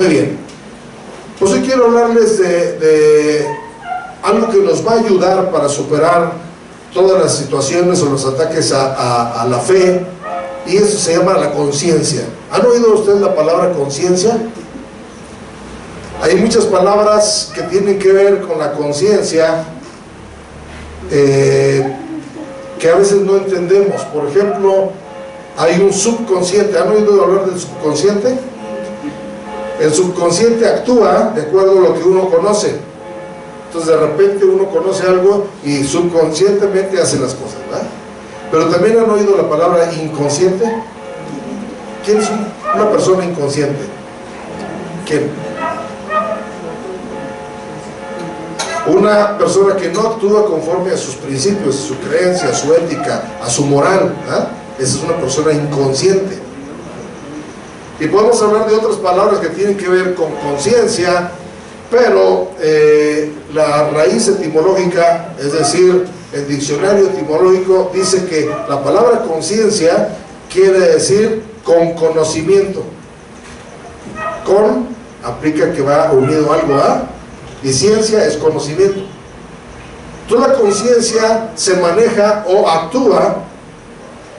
Muy bien, pues hoy quiero hablarles de algo que nos va a ayudar para superar todas las situaciones o los ataques a la fe, y eso se llama la conciencia. ¿Han oído ustedes la palabra conciencia? Hay muchas palabras que tienen que ver con la conciencia que a veces no entendemos. Por ejemplo, hay un subconsciente. ¿Han oído hablar del subconsciente? El subconsciente actúa de acuerdo a lo que uno conoce. Entonces de repente uno conoce algo y subconscientemente hace las cosas, ¿verdad? Pero también han oído la palabra inconsciente. ¿Quién es una persona inconsciente? ¿Quién? Una persona que no actúa conforme a sus principios, a su creencia, a su ética, a su moral, ¿verdad? Esa es una persona inconsciente. Y podemos hablar de otras palabras que tienen que ver con conciencia, pero la raíz etimológica, es decir, el diccionario etimológico dice que la palabra conciencia quiere decir con conocimiento. Con aplica que va unido algo a, y ciencia es conocimiento. Toda la conciencia se maneja o actúa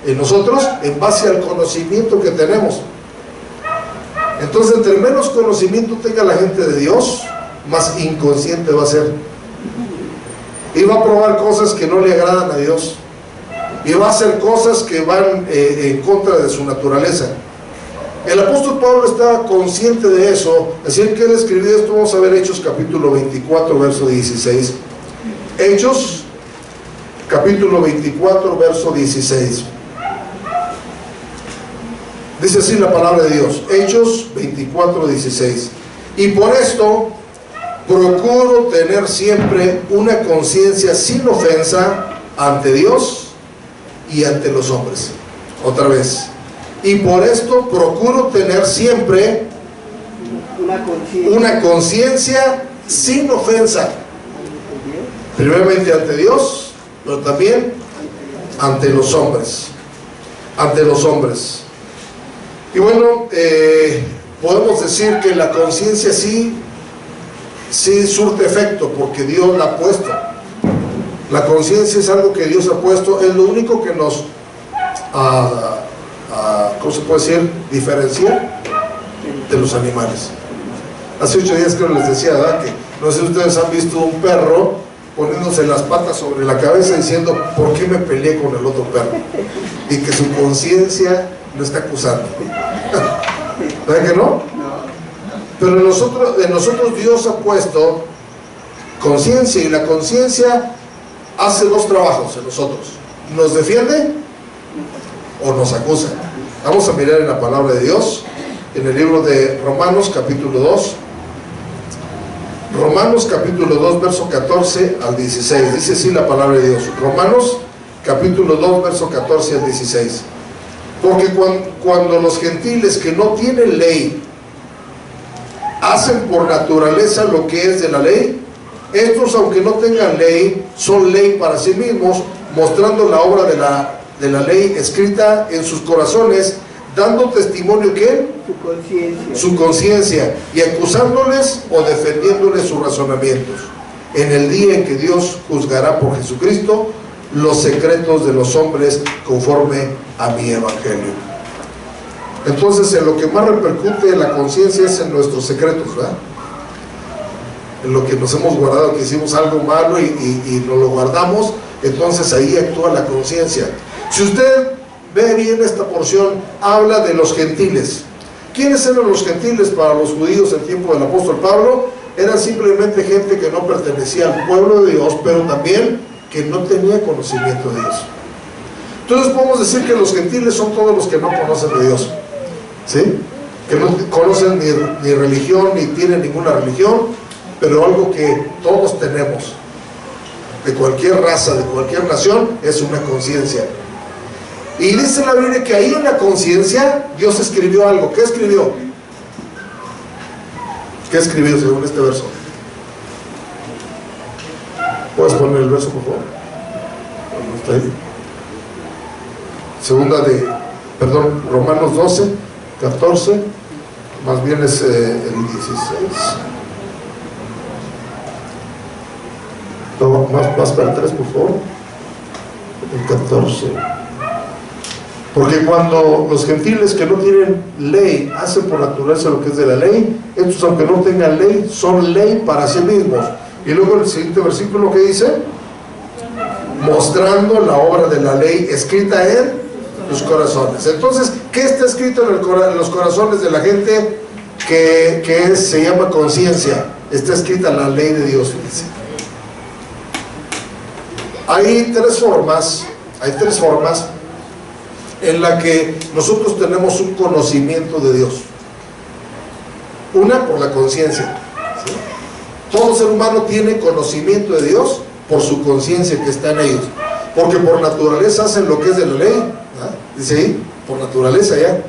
en nosotros en base al conocimiento que tenemos. Entonces, entre menos conocimiento tenga la gente de Dios, más inconsciente va a ser. Y va a probar cosas que no le agradan a Dios. Y va a hacer cosas que van en contra de su naturaleza. El apóstol Pablo estaba consciente de eso, así que él escribió esto. Vamos a ver Hechos capítulo 24, verso 16. Hechos capítulo 24, verso 16. Dice así la palabra de Dios, Hechos 24, 16. Y por esto procuro tener siempre una conciencia sin ofensa ante Dios y ante los hombres. Otra vez. Y por esto procuro tener siempre una conciencia sin ofensa. Primeramente ante Dios, pero también ante los hombres. Ante los hombres. Y bueno, podemos decir que la conciencia sí surte efecto, porque Dios la ha puesto. La conciencia es algo que Dios ha puesto, es lo único que nos, ¿cómo se puede decir?, diferencia de los animales. Hace 8 días creo les decía, ¿verdad?, que no sé si ustedes han visto un perro poniéndose las patas sobre la cabeza diciendo, ¿por qué me peleé con el otro perro? Y que su conciencia lo está acusando. ¿Verdad que no? Pero en nosotros Dios ha puesto conciencia, y la conciencia hace dos trabajos en nosotros: nos defiende o nos acusa. Vamos a mirar en la palabra de Dios, en el libro de Romanos capítulo 2. Romanos capítulo 2, verso 14 al 16. Dice así la palabra de Dios. Romanos capítulo 2, verso 14 al 16. Porque cuando los gentiles que no tienen ley hacen por naturaleza lo que es de la ley, estos, aunque no tengan ley, son ley para sí mismos, mostrando la obra de la ley escrita en sus corazones, dando testimonio que su conciencia, y acusándoles o defendiéndoles sus razonamientos, en el día en que Dios juzgará por Jesucristo los secretos de los hombres conforme a mi evangelio. Entonces, en lo que más repercute la conciencia es en nuestros secretos, ¿verdad? En lo que nos hemos guardado, que hicimos algo malo y nos lo guardamos, entonces ahí actúa la conciencia. Si usted ve bien esta porción, habla de los gentiles. ¿Quiénes eran los gentiles para los judíos en tiempo del apóstol Pablo? Eran simplemente gente que no pertenecía al pueblo de Dios, pero también que no tenía conocimiento de Dios. Entonces podemos decir que los gentiles son todos los que no conocen de Dios, ¿sí? Que no conocen ni religión, ni tienen ninguna religión, pero algo que todos tenemos, de cualquier raza, de cualquier nación, es una conciencia. Y dice la Biblia que ahí en la conciencia Dios escribió algo. ¿Qué escribió? ¿Qué escribió según este verso? ¿Puedes poner el verso, por favor? Está ahí. Romanos 12, 14 más bien es el 16. No, más para atrás, por favor. El 14. Porque cuando los gentiles que no tienen ley hacen por naturaleza lo que es de la ley, estos, aunque no tengan ley, son ley para sí mismos. Y luego el siguiente versículo que dice, mostrando la obra de la ley escrita en los corazones. Entonces, ¿qué está escrito en los corazones de la gente que se llama conciencia? Está escrita la ley de Dios, fíjense. Hay tres formas en la que nosotros tenemos un conocimiento de Dios. Una, por la conciencia, ¿sí? Todo ser humano tiene conocimiento de Dios por su conciencia que está en ellos, porque por naturaleza hacen lo que es de la ley, ¿verdad? Dice ahí, por naturaleza ya,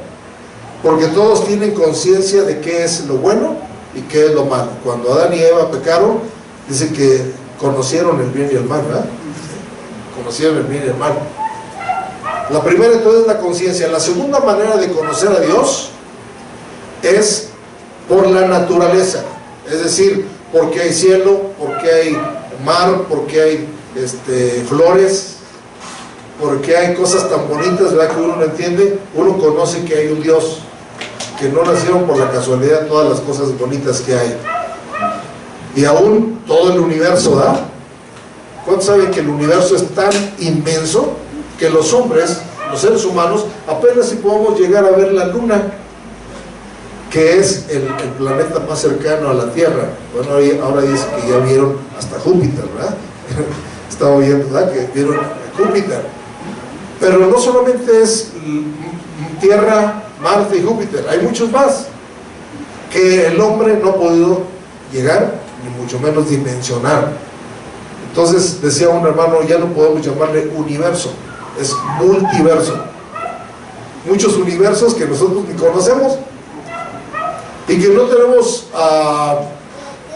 porque todos tienen conciencia de qué es lo bueno y qué es lo malo. Cuando Adán y Eva pecaron, dice que conocieron el bien y el mal, ¿verdad? Conocieron el bien y el mal. La primera entonces es la conciencia. La segunda manera de conocer a Dios es por la naturaleza, es decir, porque hay cielo, porque hay mar, porque hay flores, porque hay cosas tan bonitas, ¿verdad?, que uno no entiende. Uno conoce que hay un Dios, que no nacieron por la casualidad todas las cosas bonitas que hay, y aún todo el universo, ¿verdad? ¿Cuántos saben que el universo es tan inmenso que los hombres, los seres humanos, apenas si podemos llegar a ver la luna, que es el planeta más cercano a la Tierra? Bueno, ahora dice que ya vieron hasta Júpiter, ¿verdad? Estaba viendo, ¿verdad?, que vieron Júpiter. Pero no solamente es Tierra, Marte y Júpiter, hay muchos más que el hombre no ha podido llegar, ni mucho menos dimensionar. Entonces decía un hermano, ya no podemos llamarle universo, es multiverso. Muchos universos que nosotros ni conocemos y que no tenemos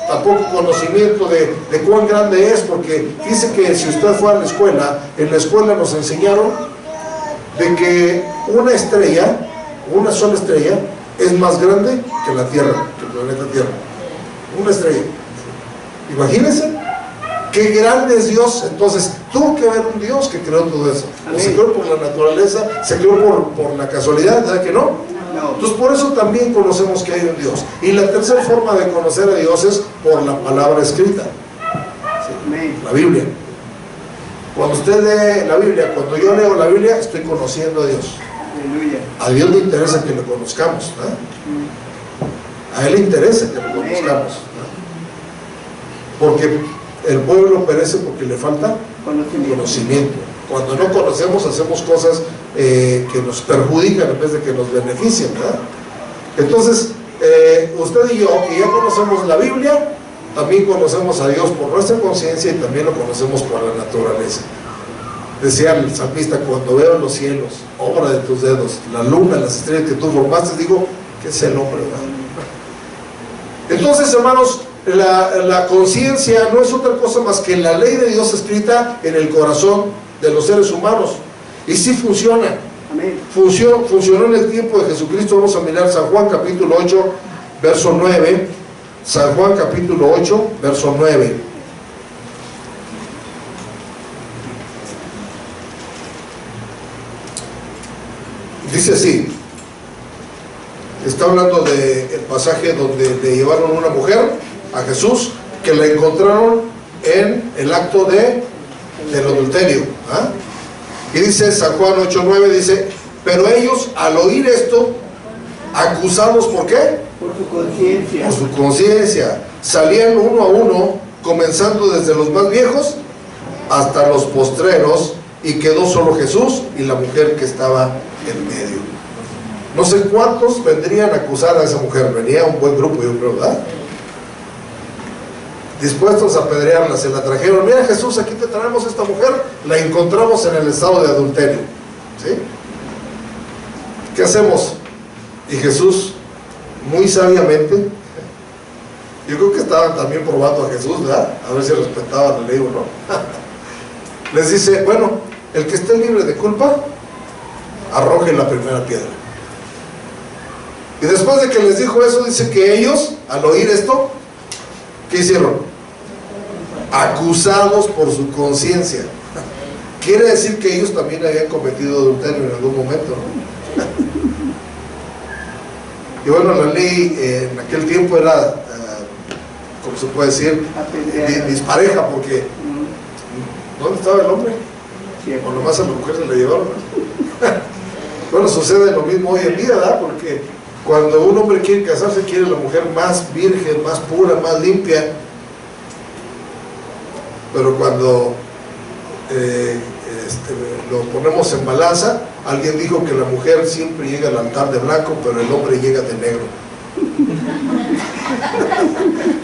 tampoco conocimiento de cuán grande es, porque dice que si usted fue a la escuela, en la escuela nos enseñaron de que una estrella, una sola estrella, es más grande que la Tierra, que el planeta Tierra. Una estrella. Imagínense qué grande es Dios. Entonces tuvo que haber un Dios que creó todo eso. O se creó por la naturaleza, se creó por la casualidad, ¿verdad que no? Entonces por eso también conocemos que hay un Dios. Y la tercera forma de conocer a Dios es por la palabra escrita, ¿sí? La Biblia. Cuando usted lee la Biblia, cuando yo leo la Biblia, estoy conociendo a Dios. A Dios le interesa que lo conozcamos, ¿no? A Él le interesa que lo conozcamos, ¿no? Porque el pueblo perece porque le falta conocimiento. Cuando no conocemos, hacemos cosas que nos perjudican en vez de que nos benefician, ¿verdad? Entonces, usted y yo, que ya conocemos la Biblia, también conocemos a Dios por nuestra conciencia y también lo conocemos por la naturaleza. Decía el salmista, cuando veo los cielos, obra de tus dedos, la luna, las estrellas que tú formaste, digo, ¿qué es el hombre, verdad? Entonces, hermanos, la conciencia no es otra cosa más que la ley de Dios escrita en el corazón de los seres humanos. Y sí funciona. Amén. Funcionó en el tiempo de Jesucristo. Vamos a mirar San Juan capítulo 8, verso 9. San Juan capítulo 8, verso 9. Dice así. Está hablando del pasaje donde le llevaron una mujer a Jesús, que la encontraron en el acto del adulterio, ¿ah? Y dice San Juan 8:9, dice, pero ellos al oír esto, acusados, ¿por qué? Por su conciencia. Por su conciencia, salían uno a uno, comenzando desde los más viejos hasta los postreros, y quedó solo Jesús y la mujer que estaba en medio. No sé cuántos vendrían a acusar a esa mujer. Venía un buen grupo, yo creo, ¿verdad? Dispuestos a apedrearla. Se la trajeron. Mira, Jesús, aquí te traemos esta mujer. La encontramos en el estado de adulterio, ¿sí? ¿Qué hacemos? Y Jesús, muy sabiamente, yo creo que estaban también probando a Jesús, ¿verdad? A ver si respetaban la ley o no. Les dice, bueno, el que esté libre de culpa, arroje la primera piedra. Y después de que les dijo eso, dice que ellos, al oír esto, ¿qué hicieron? Acusados por su conciencia. Quiere decir que ellos también habían cometido adulterio en algún momento, ¿no? Y bueno, la ley en aquel tiempo era, ¿cómo se puede decir? Dispareja, porque ¿dónde estaba el hombre? O nomás a la mujer se le llevaron, ¿no? Bueno, sucede lo mismo hoy en día, ¿verdad? Porque cuando un hombre quiere casarse, quiere la mujer más virgen, más pura, más limpia. Pero cuando lo ponemos en balanza, alguien dijo que la mujer siempre llega al altar de blanco, pero el hombre llega de negro.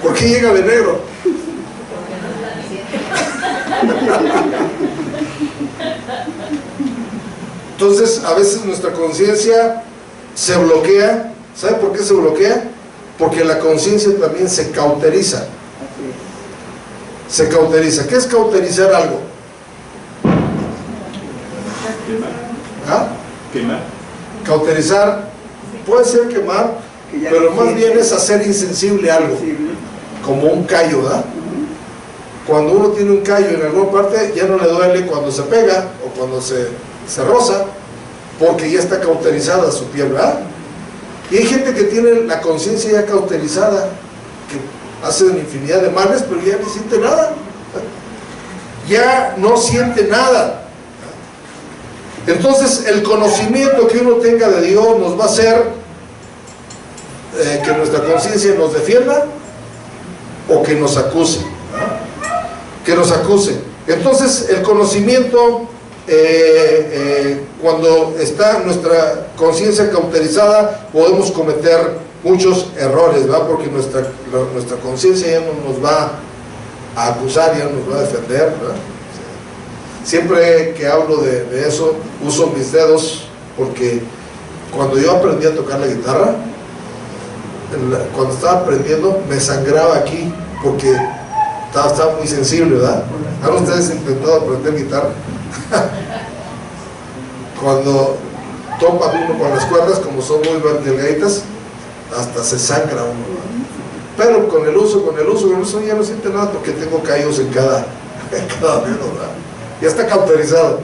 ¿Por qué llega de negro? Entonces, a veces nuestra conciencia se bloquea. ¿Sabe por qué se bloquea? Porque la conciencia también se cauteriza. Se cauteriza. ¿Qué es cauterizar algo? ¿Ah? Quemar. Cauterizar puede ser quemar, pero más bien es hacer insensible algo, como un callo, ¿verdad? Cuando uno tiene un callo en alguna parte, ya no le duele cuando se pega o cuando se roza, porque ya está cauterizada su piel, ¿verdad? Y hay gente que tiene la conciencia ya cauterizada, que hacen infinidad de males, pero ya no siente nada. Ya no siente nada. Entonces, el conocimiento que uno tenga de Dios nos va a hacer que nuestra conciencia nos defienda o que nos acuse, ¿no? Que nos acuse. Entonces, el conocimiento, cuando está nuestra conciencia cauterizada, podemos cometer muchos errores, ¿verdad? Porque nuestra conciencia ya no nos va a acusar, ya nos va a defender, ¿verdad? Siempre que hablo de eso, uso mis dedos, porque cuando yo aprendí a tocar la guitarra, cuando estaba aprendiendo, me sangraba aquí, porque estaba muy sensible, ¿verdad? ¿Han ustedes intentado aprender guitarra? Cuando topa uno con las cuerdas, como son muy delgaditas, hasta se sangra uno, ¿verdad? Pero con el uso ya no siente nada, porque tengo callos en cada dedo, ¿verdad? Ya está cauterizado.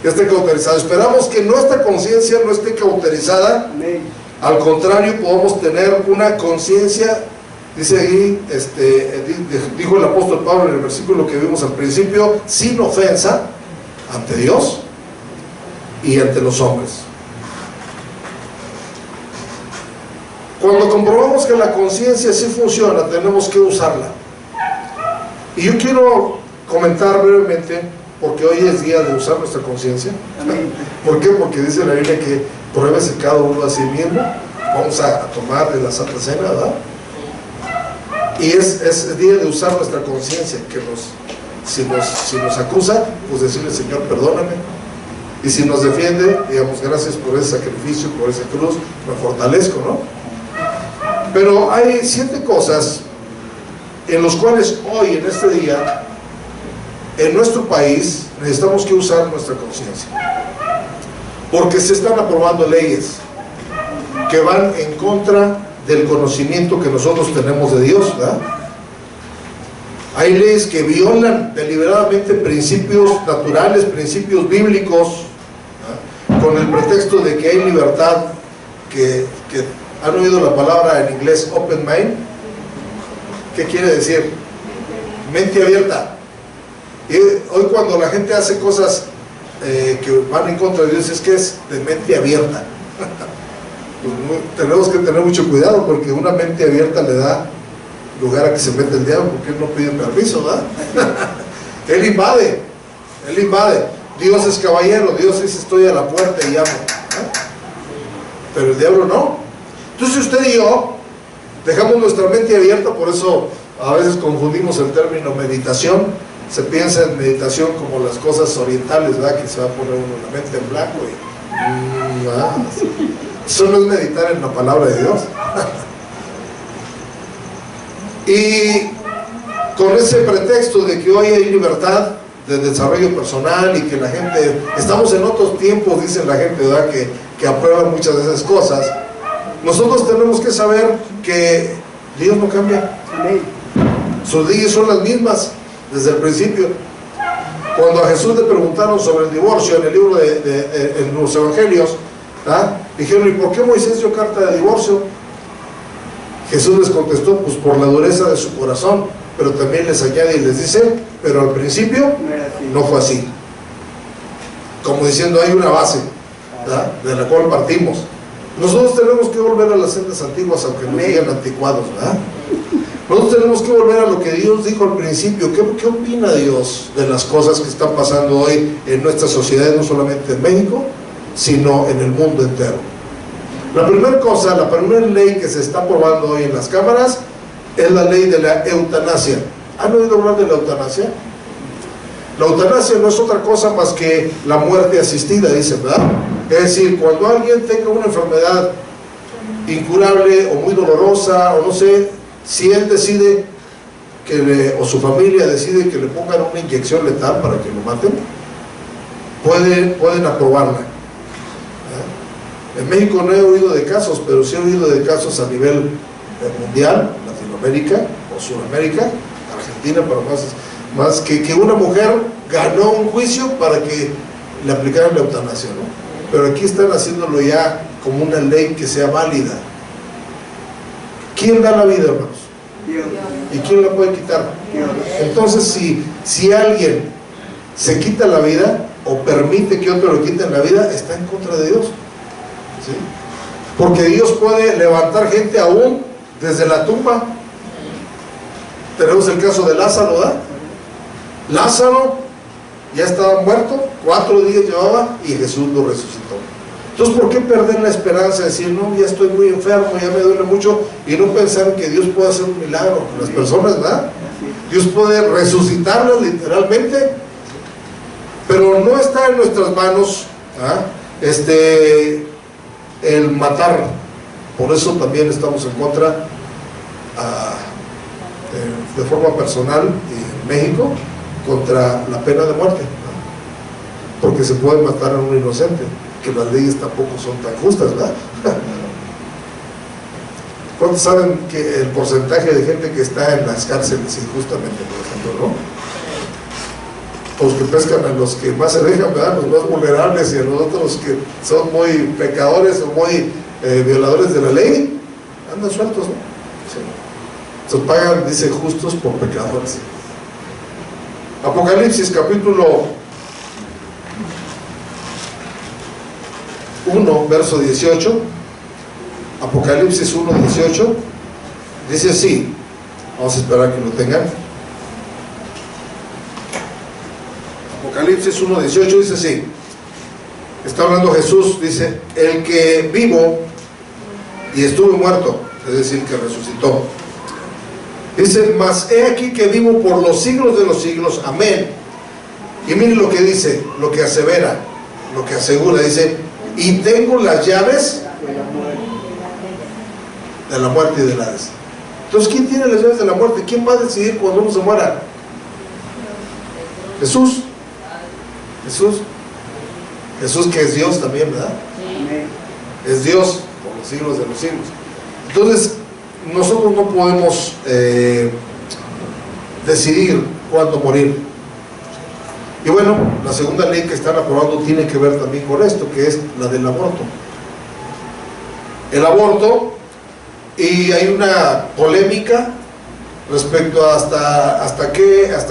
Ya está cauterizado. Esperamos que nuestra conciencia no esté cauterizada. Al contrario, podamos tener una conciencia, dice ahí, dijo el apóstol Pablo en el versículo que vimos al principio, sin ofensa ante Dios y ante los hombres. Cuando comprobamos que la conciencia sí funciona, tenemos que usarla. Y yo quiero comentar brevemente, porque hoy es día de usar nuestra conciencia. ¿Por qué? Porque dice la Biblia que pruébese cada uno a sí mismo. Vamos a tomar de la Santa Cena, ¿verdad? Y es día de usar nuestra conciencia, que si nos acusa, pues decirle: Señor, perdóname. Y si nos defiende, digamos: gracias por ese sacrificio, por esa cruz, me fortalezco, ¿no? Pero hay 7 cosas en los cuales hoy, en este día, en nuestro país, necesitamos que usar nuestra conciencia, porque se están aprobando leyes que van en contra del conocimiento que nosotros tenemos de Dios, ¿verdad? Hay leyes que violan deliberadamente principios naturales, principios bíblicos, ¿verdad? Con el pretexto de que hay libertad, que han oído la palabra en inglés open mind. ¿Qué quiere decir? Mente abierta. Y hoy, cuando la gente hace cosas que van en contra de Dios, es que es de mente abierta. Pues tenemos que tener mucho cuidado, porque una mente abierta le da lugar a que se meta el diablo, porque él no pide permiso, ¿verdad? Él invade. Dios es caballero, Dios dice: estoy a la puerta y llamo, ¿eh? Pero el diablo no. Entonces, usted y yo dejamos nuestra mente abierta. Por eso a veces confundimos el término meditación. Se piensa en meditación como las cosas orientales, ¿verdad? Que se va a poner uno la mente en blanco y eso no es meditar en la palabra de Dios. Y con ese pretexto de que hoy hay libertad de desarrollo personal y que la gente, estamos en otros tiempos, dicen la gente, ¿verdad? Que aprueban muchas de esas cosas. nosotros tenemos que saber que Dios no cambia. Sus leyes son las mismas desde el principio. Cuando a Jesús le preguntaron sobre el divorcio en el libro en los evangelios, dijeron, ¿y por qué Moisés dio carta de divorcio? Jesús les contestó, pues por la dureza de su corazón, pero también les añade y les dice, pero al principio no fue así. Como diciendo, hay una base, ¿verdad?, de la cual partimos. Nosotros tenemos que volver a las sendas antiguas, aunque nos digan anticuados, ¿verdad? Nosotros tenemos que volver a lo que Dios dijo al principio. ¿Qué opina Dios de las cosas que están pasando hoy en nuestra sociedad, no solamente en México, sino en el mundo entero? La primera cosa, la primera ley que se está aprobando hoy en las cámaras es la ley de la eutanasia. ¿Han oído hablar de la eutanasia? La eutanasia no es otra cosa más que la muerte asistida, dicen, ¿verdad? Es decir, cuando alguien tenga una enfermedad incurable o muy dolorosa, o no sé, si él decide o su familia decide que le pongan una inyección letal para que lo maten, pueden aprobarla. En México no he oído de casos, pero sí he oído de casos a nivel mundial, Latinoamérica o Sudamérica, Argentina, para más que una mujer ganó un juicio para que le aplicaran la eutanasia, ¿no? Pero aquí están haciéndolo ya como una ley que sea válida. ¿Quién da la vida, hermanos? Dios. ¿Y quién la puede quitar? Dios. Entonces, si alguien se quita la vida o permite que otro le quiten la vida, está en contra de Dios, ¿sí? Porque Dios puede levantar gente aún desde la tumba. Tenemos el caso de Lázaro, ¿verdad? Lázaro ya estaba muerto, 4 días llevaba y Jesús lo resucitó. Entonces, ¿por qué perder la esperanza de decir, no, ya estoy muy enfermo, ya me duele mucho, y no pensar que Dios puede hacer un milagro con las personas, ¿verdad? Dios puede resucitarlas literalmente, pero no está en nuestras manos, el matar. Por eso también estamos en contra, de forma personal, en México, contra la pena de muerte, ¿no? Porque se puede matar a un inocente, que las leyes tampoco son tan justas, ¿verdad? ¿Cuántos saben que el porcentaje de gente que está en las cárceles injustamente, por ejemplo, no? Los que pescan a los que más se dejan, ¿verdad?, los más vulnerables, y a los otros que son muy pecadores o muy violadores de la ley, andan sueltos, ¿no? Sí. Se pagan, dice, justos por pecadores. Apocalipsis capítulo 1, verso 18. Apocalipsis 1, 18 dice así. Vamos a esperar que lo tengan. Apocalipsis 1, 18 dice así. Está hablando Jesús, dice: el que vivo y estuve muerto, es decir, que resucitó. Dice: mas he aquí que vivo por los siglos de los siglos, amén. Y miren lo que dice, lo que asevera, lo que asegura, dice: y tengo las llaves de la muerte y del Hades. Entonces, ¿quién tiene las llaves de la muerte? ¿Quién va a decidir cuando uno se muera? Jesús. Jesús, que es Dios también, ¿verdad? Es Dios por los siglos de los siglos. Entonces, nosotros no podemos decidir cuándo morir. Y bueno, la segunda ley que están aprobando tiene que ver también con esto, que es la del aborto. El aborto, y hay una polémica respecto a hasta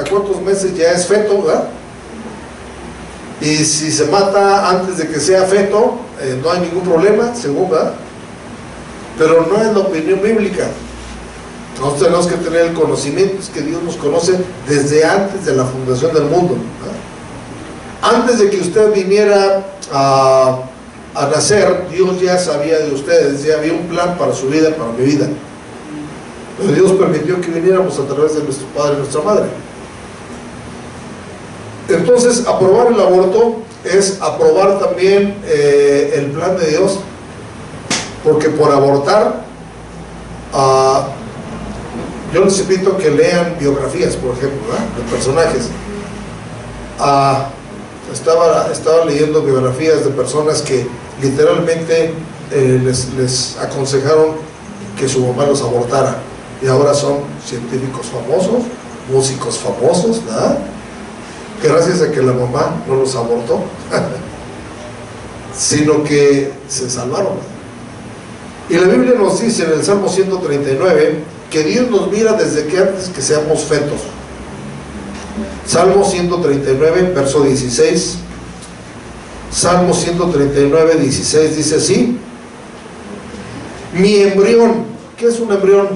cuántos meses ya es feto, ¿verdad? Y si se mata antes de que sea feto, no hay ningún problema, según, ¿verdad? Pero no es la opinión bíblica. Nosotros tenemos que tener el conocimiento, es que Dios nos conoce desde antes de la fundación del mundo, ¿verdad? Antes de que usted viniera a nacer, Dios ya sabía de ustedes, ya había un plan para su vida, para mi vida. Pero Dios permitió que viniéramos a través de nuestro padre y nuestra madre. Entonces, aprobar el aborto es aprobar también el plan de Dios, porque por abortar, yo les invito a que lean biografías, por ejemplo, ¿verdad?, de personajes. Estaba leyendo biografías de personas que literalmente les aconsejaron que su mamá los abortara, y ahora son científicos famosos, músicos famosos, ¿verdad? Gracias a que la mamá no los abortó sino que se salvaron. Y la Biblia nos dice en el Salmo 139 que Dios nos mira desde que antes que seamos fetos. Salmo 139, verso 16. Salmo 139, 16 dice así: mi embrión. ¿Qué es un embrión?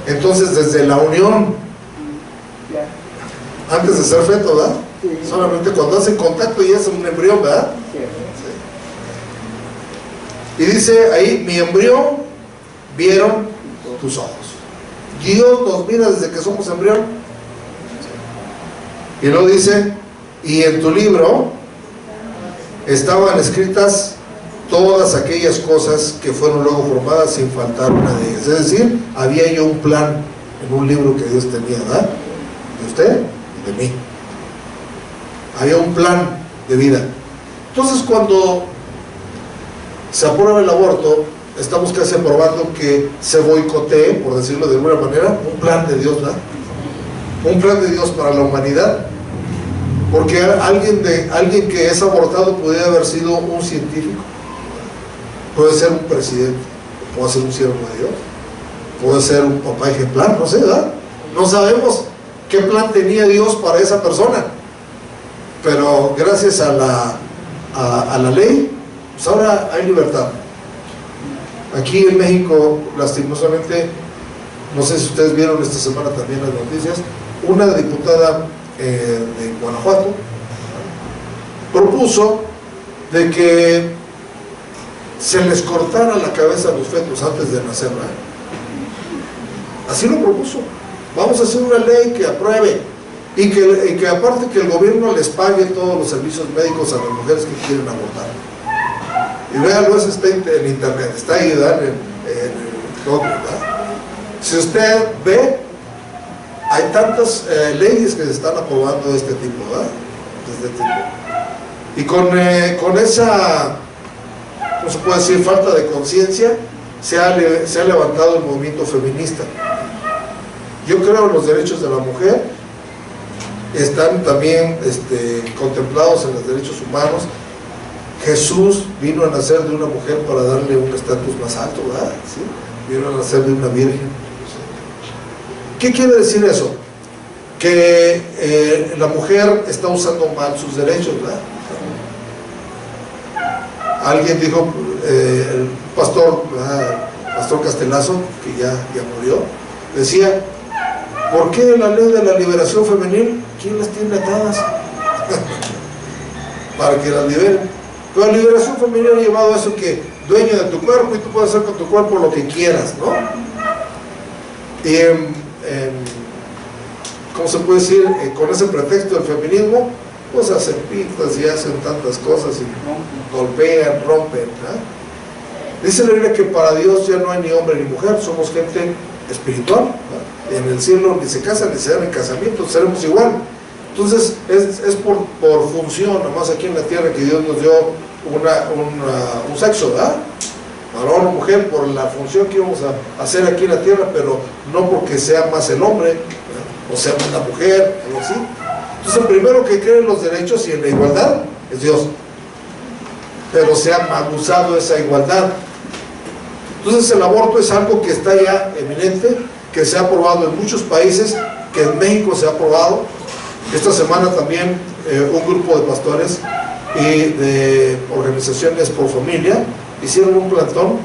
Entonces, desde la unión, antes de ser feto, ¿verdad? Sí. Solamente cuando hacen contacto ya es un embrión, ¿verdad? Sí. Sí. Y dice ahí: mi embrión vieron tus ojos. Dios nos mira desde que somos embrión. Y luego dice: y en tu libro estaban escritas todas aquellas cosas que fueron luego formadas, sin faltar una de ellas. Es decir, había yo un plan en un libro que Dios tenía, ¿verdad? De usted y de mí. Había un plan de vida. Entonces, cuando se aprueba el aborto, estamos casi aprobando que se boicotee, por decirlo de alguna manera, un plan de Dios, ¿verdad? Un plan de Dios para la humanidad. Porque alguien que es abortado podría haber sido un científico, puede ser un presidente, puede ser un siervo de Dios, puede ser un papá ejemplar, no sé, ¿verdad? No sabemos qué plan tenía Dios para esa persona, pero gracias a la ley, pues ahora hay libertad. Aquí en México, lastimosamente, no sé si ustedes vieron esta semana también las noticias, una diputada de Guanajuato propuso de que se les cortara la cabeza a los fetos antes de nacer, ¿verdad? Así lo propuso. Vamos a hacer una ley que apruebe y que aparte que el gobierno les pague todos los servicios médicos a las mujeres que quieren abortar. Y véanlo, eso está en internet, está ahí, ¿verdad? En todo, ¿verdad? Si usted ve, hay tantas leyes que se están aprobando de este tipo, ¿verdad? De este tipo. Y con esa, ¿cómo se puede decir?, falta de conciencia, se ha levantado el movimiento feminista. Yo creo en los derechos de la mujer, están también contemplados en los derechos humanos. Jesús vino a nacer de una mujer para darle un estatus más alto, ¿verdad? ¿Sí? Vino a nacer de una virgen. ¿Qué quiere decir eso? Que la mujer está usando mal sus derechos, ¿verdad? Alguien dijo, el pastor Castelazo, que ya murió, decía: ¿por qué la ley de la liberación femenil? ¿Quién las tiene atadas? Para que las liberen. Pero la liberación femenil ha llevado a eso, que dueño de tu cuerpo, y tú puedes hacer con tu cuerpo lo que quieras, ¿no? Y ¿cómo se puede decir? Con ese pretexto del feminismo, pues hacen pintas y hacen tantas cosas y golpean, rompen, ¿verdad? Dice la Biblia que para Dios ya no hay ni hombre ni mujer, somos gente espiritual, ¿verdad? En el cielo ni se casan ni se dan en casamiento, seremos igual. Entonces es por función, nomás aquí en la tierra, que Dios nos dio un sexo, ¿verdad? Varón o mujer, por la función que íbamos a hacer aquí en la tierra, pero no porque sea más el hombre, ¿verdad?, o sea más la mujer, algo así. Entonces el primero que cree en los derechos y en la igualdad es Dios, pero se ha abusado esa igualdad. Entonces el aborto es algo que está ya eminente, que se ha aprobado en muchos países, que en México se ha aprobado. Esta semana también un grupo de pastores y de organizaciones por familia hicieron un plantón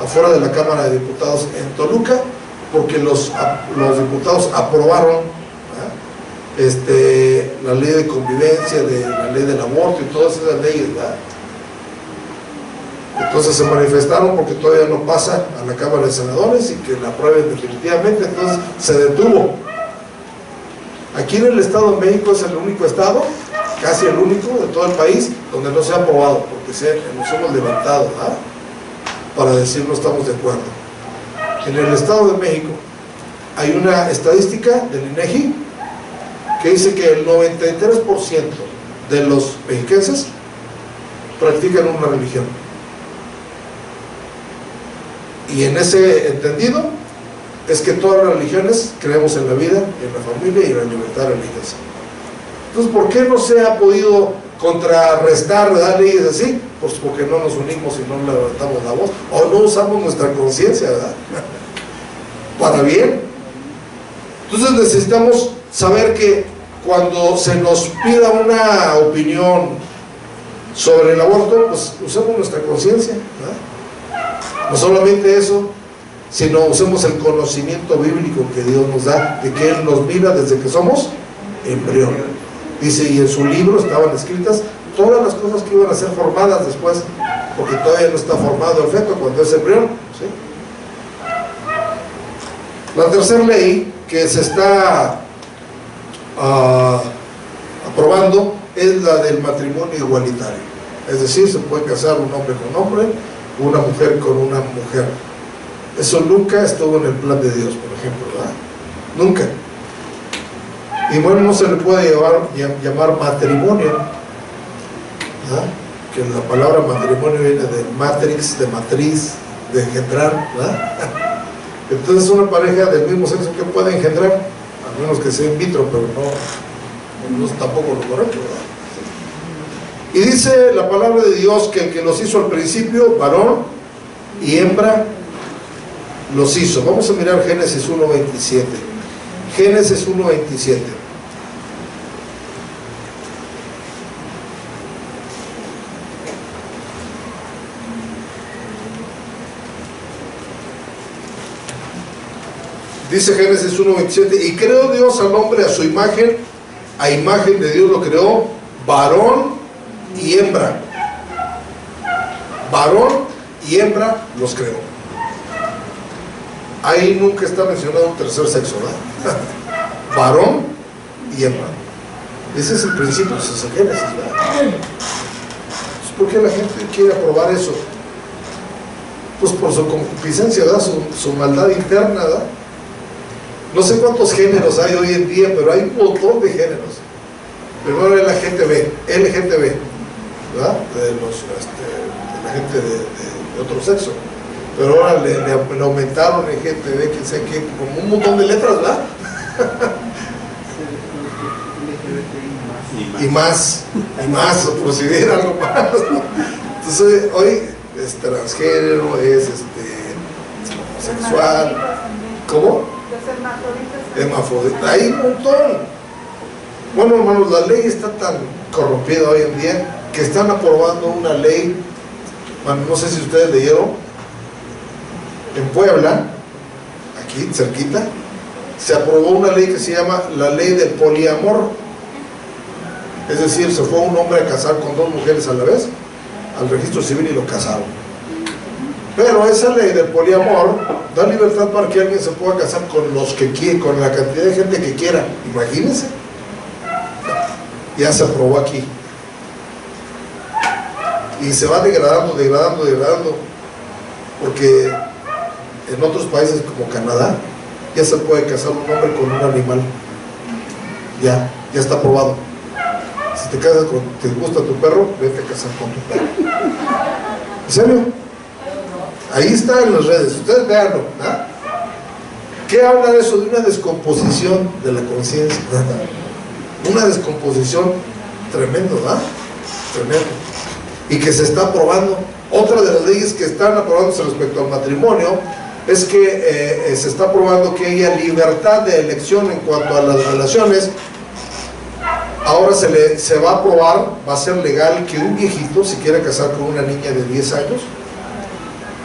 afuera de la Cámara de Diputados en Toluca, porque los diputados aprobaron la ley de convivencia, la ley del aborto y todas esas leyes, ¿verdad? Entonces se manifestaron porque todavía no pasa a la Cámara de Senadores y que la aprueben definitivamente. Entonces se detuvo. Aquí en el Estado de México es el único estado, casi el único de todo el país, donde no se ha aprobado, porque nos hemos levantado, ¿verdad?, para decir no estamos de acuerdo. En el Estado de México hay una estadística del INEGI que dice que el 93% de los mexiquenses practican una religión. Y en ese entendido es que todas las religiones creemos en la vida, en la familia y en la libertad religiosa. Entonces, ¿por qué no se ha podido contrarrestar, ¿verdad?, leyes así? Pues porque no nos unimos y no levantamos la voz, o no usamos nuestra conciencia, ¿verdad? Para bien. Entonces necesitamos saber que cuando se nos pida una opinión sobre el aborto, pues usemos nuestra conciencia, ¿verdad? No solamente eso, sino usemos el conocimiento bíblico que Dios nos da, de que Él nos mira desde que somos embrión. Dice, y en su libro estaban escritas todas las cosas que iban a ser formadas después, porque todavía no está formado el feto cuando es embrión, ¿sí? La tercera ley que se está aprobando es la del matrimonio igualitario. Es decir, se puede casar un hombre con hombre, una mujer con una mujer. Eso nunca estuvo en el plan de Dios, por ejemplo, ¿verdad? Nunca. Y bueno, no se le puede llamar matrimonio, ¿verdad? Que la palabra matrimonio viene de matrix, de matriz, de engendrar, ¿verdad? Entonces una pareja del mismo sexo que puede engendrar, a menos que sea in vitro, pero no es tampoco lo correcto, ¿verdad? Y dice la palabra de Dios que el que los hizo al principio, varón y hembra, los hizo. Vamos a mirar Génesis 1:27. Génesis 1:27. Dice Génesis 1:27, y creó Dios al hombre a su imagen, a imagen de Dios lo creó, varón y hembra. Varón y hembra los creó. Ahí nunca está mencionado un tercer sexo, ¿verdad? Varón y hembra. Ese es el principio, ese es el Génesis, ¿verdad? ¿Por qué la gente quiere aprobar eso? Pues por su concupiscencia, ¿verdad? Su maldad interna, ¿verdad? No sé cuántos géneros hay hoy en día, pero hay un montón de géneros. Primero el LGTB, ¿verdad? De la gente de otro sexo. Pero ahora le aumentaron LGTB, quién sabe qué, como un montón de letras, ¿verdad? Y más, por si hubiera algo más. Entonces, hoy es transgénero, es homosexual. ¿Cómo? Hermafrodita, hay un montón. Bueno, hermanos, la ley está tan corrompida hoy en día que están aprobando una ley. Bueno, no sé si ustedes leyeron, en Puebla, aquí cerquita, se aprobó una ley que se llama la ley del poliamor. Es decir, se fue un hombre a casar con dos mujeres a la vez al registro civil y lo casaron. Pero esa ley del poliamor da libertad para que alguien se pueda casar con los que quiera, con la cantidad de gente que quiera. Imagínense. Ya se aprobó aquí. Y se va degradando, porque en otros países como Canadá ya se puede casar un hombre con un animal. Ya está aprobado. Si te gusta tu perro, vete a casar con tu perro. ¿En serio? Ahí está en las redes, ustedes véanlo, ¿verdad? ¿Qué habla de eso? De una descomposición de la conciencia, ¿verdad? Una descomposición tremenda, ¿verdad? Tremendo. Y que se está aprobando. Otra de las leyes que están aprobándose respecto al matrimonio es que se está aprobando que haya libertad de elección en cuanto a las relaciones. Ahora se va a aprobar, va a ser legal que un viejito se quiera casar con una niña de 10 años,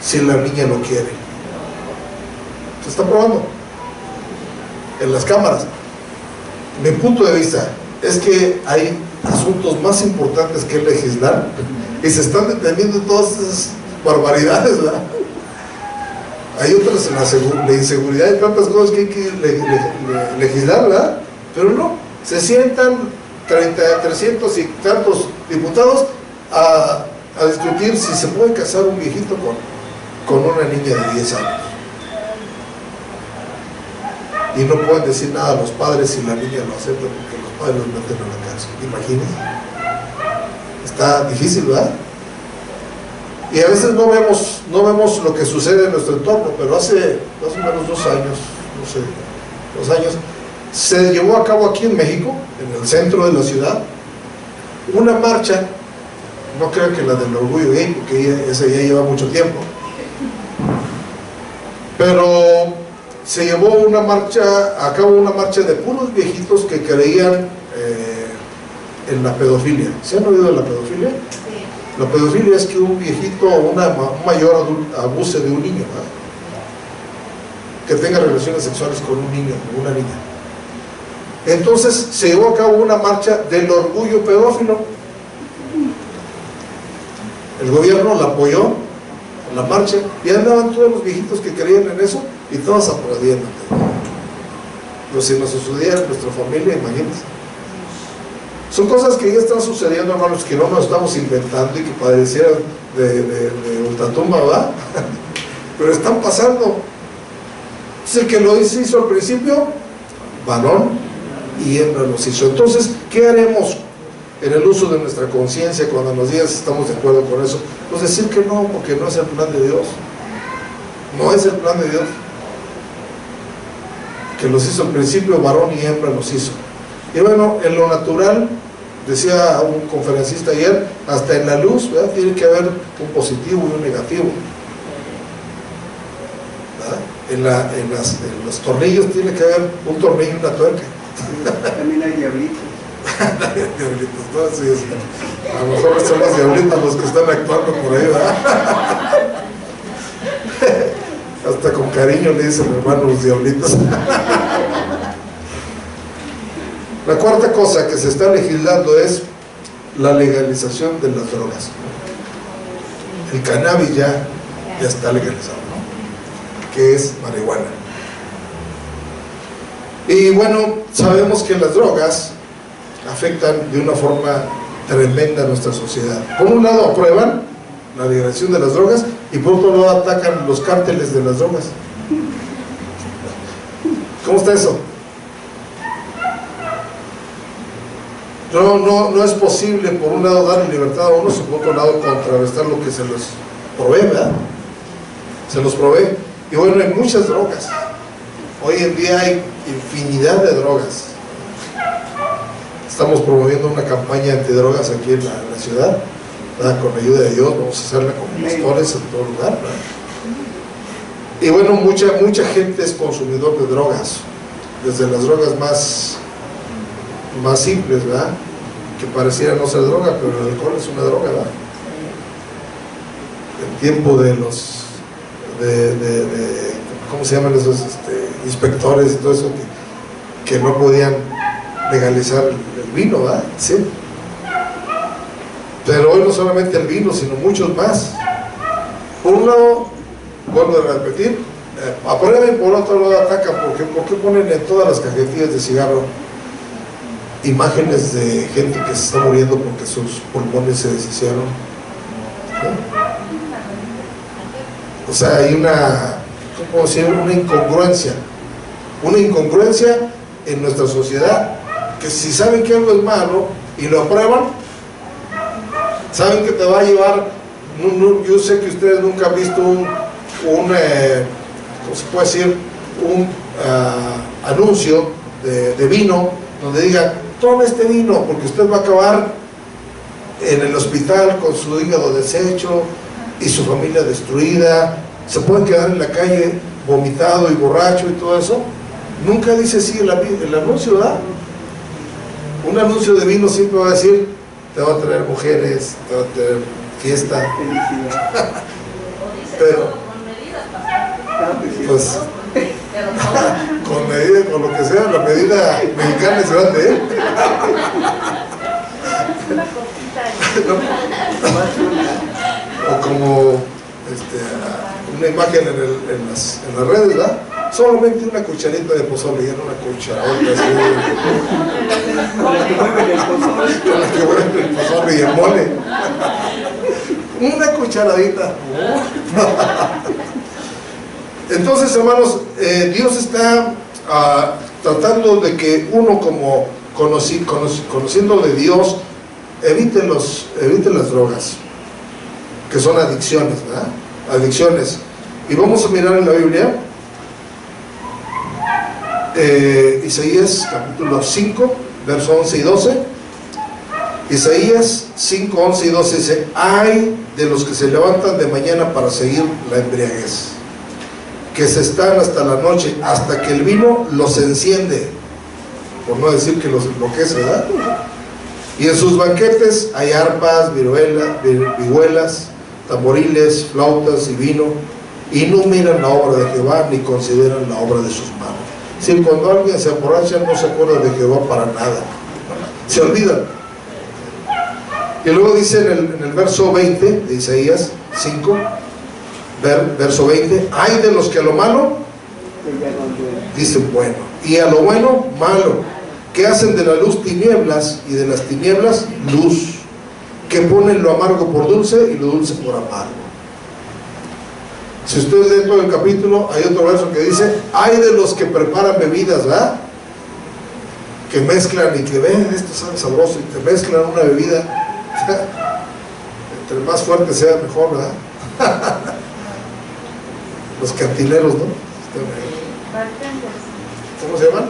si la niña lo quiere. Se está aprobando en las cámaras. Mi punto de vista es que hay asuntos más importantes que legislar y se están deteniendo todas esas barbaridades, ¿verdad? Hay otras, la inseguridad y tantas cosas que hay que legislar, ¿verdad? Pero no, se sientan 300 y tantos diputados a discutir si se puede casar un viejito con una niña de 10 años. Y no pueden decir nada a los padres si la niña lo acepta, porque los padres los meten a la cárcel. Imagínense. Está difícil, ¿verdad? Y a veces no vemos lo que sucede en nuestro entorno, pero hace más o menos 2 años, no sé, 2 años, se llevó a cabo aquí en México, en el centro de la ciudad, una marcha. No creo que la del orgullo gay, porque esa ya lleva mucho tiempo, pero se llevó a cabo una marcha de puros viejitos que creían en la pedofilia. ¿Se han oído de la pedofilia? Sí. La pedofilia es que un viejito o un mayor abuse de un niño, ¿verdad? Que tenga relaciones sexuales con un niño o una niña. Entonces se llevó a cabo una marcha del orgullo pedófilo. El gobierno la apoyó, la marcha, y andaban todos los viejitos que creían en eso y todos aplaudiendo. Pero si nos sucediera en nuestra familia, imagínense. Son cosas que ya están sucediendo, hermanos, que no nos estamos inventando y que parecieran de ultratumba, ¿verdad? Pero están pasando. Entonces, el que lo hizo al principio, varón y hembra los hizo. Entonces, ¿qué haremos en el uso de nuestra conciencia cuando nos digan si estamos de acuerdo con eso? Pues decir que no, porque no es el plan de Dios. No es el plan de Dios. Que los hizo al principio, varón y hembra los hizo. Y bueno, en lo natural, decía un conferencista ayer, hasta en la luz, ¿verdad?, tiene que haber un positivo y un negativo, ¿verdad? En los tornillos tiene que haber un tornillo y una tuerca. También hay diablitos. Diablitos, ¿no? Sí, a lo mejor son los diablitos los que están actuando por ahí, ¿verdad? Hasta con cariño le dicen, hermano, los diablitos. La cuarta cosa que se está legislando es la legalización de las drogas. El cannabis ya está legalizado, ¿no? Que es marihuana. Y bueno, sabemos que las drogas afectan de una forma tremenda a nuestra sociedad. Por un lado aprueban la legalización de las drogas y por otro lado atacan los cárteles de las drogas. ¿Cómo está eso? No es posible por un lado dar libertad a unos y por otro lado contrarrestar lo que se los provee, ¿verdad? Se los provee. Y bueno, hay muchas drogas. Hoy en día hay infinidad de drogas. Estamos promoviendo una campaña antidrogas aquí en la ciudad, ¿verdad? Con la ayuda de Dios vamos a hacerla con pastores en todo lugar, ¿verdad? Y bueno, mucha gente es consumidor de drogas, desde las drogas más simples, ¿verdad?, que pareciera no ser droga, pero el alcohol es una droga, ¿verdad? El tiempo de los ¿cómo se llaman esos inspectores y todo eso que no podían legalizar el vino, ¿verdad? Sí. Pero hoy no solamente el vino, sino muchos más. Por un lado, vuelvo a repetir, aprueben, por otro lado atacan. ¿Por qué ponen en todas las cajetillas de cigarro imágenes de gente que se está muriendo porque sus pulmones se deshicieron? ¿No? O sea, hay ¿cómo decir? Una incongruencia en nuestra sociedad, que si saben que algo es malo y lo aprueban, saben que te va a llevar. Yo sé que ustedes nunca han visto ¿cómo se puede decir? Un anuncio de vino donde diga: tome este vino porque usted va a acabar en el hospital con su hígado deshecho y su familia destruida, se puede quedar en la calle vomitado y borracho y todo eso. Nunca dice así el anuncio, ¿verdad? Un anuncio de vino siempre va a decir: te va a traer mujeres, te va a traer fiesta. Pero pues con medida, con lo que sea, la medida mexicana es grande, ¿eh? O como una imagen en las redes, ¿verdad? Solamente una cucharita de pozole, y era una cucharota así, con la que mueven el pozole y el mole. Una cucharadita. Entonces, hermanos, Dios está tratando de que uno, como conociendo de Dios, eviten las drogas, que son adicciones, ¿verdad? Adicciones. Y vamos a mirar en la Biblia, Isaías capítulo 5, versos 11 y 12. Isaías 5, 11 y 12 dice: ay de los que se levantan de mañana para seguir la embriaguez, que se están hasta la noche, hasta que el vino los enciende, por no decir que los enloquece, ¿verdad? Y en sus banquetes hay arpas, vihuelas, tamboriles, flautas y vino, y no miran la obra de Jehová, ni consideran la obra de sus manos. Si cuando alguien se emborracha, no se acuerda de Jehová para nada, se olvidan. Y luego dice en el verso 20 de Isaías 5, verso 20: ay de los que a lo malo dicen bueno, y a lo bueno malo, que hacen de la luz tinieblas y de las tinieblas luz, que ponen lo amargo por dulce y lo dulce por amargo. Si ustedes leen todo el capítulo, hay otro verso que dice: ay de los que preparan bebidas, ¿verdad? Que mezclan y que ven, esto sabe sabroso, y te mezclan una bebida, entre más fuerte sea mejor, ¿verdad? Los cantineros, ¿no? ¿Cómo se llaman?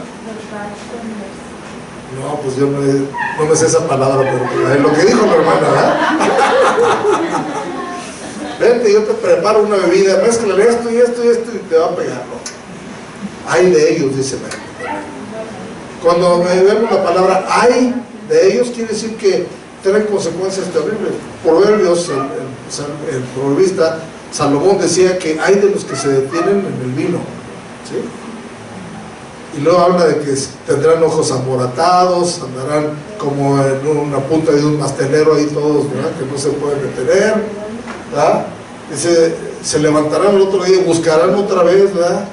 No, pues yo no me sé esa palabra, pero es lo que dijo mi hermana, ¿verdad? Vente, yo te preparo una bebida, mezcla esto y esto y esto y te va a pegar, ¿no? Ay de ellos, dice México. Cuando vemos la palabra ay de ellos, quiere decir que traen consecuencias terribles. Proverbios, el proverbista Salomón decía que hay de los que se detienen en el vino, ¿sí? Y luego habla de que tendrán ojos amoratados, andarán como en una punta de un mastelero ahí todos, ¿verdad? Que no se pueden detener, ¿verdad? Dice, se levantarán el otro día y buscarán otra vez, ¿verdad?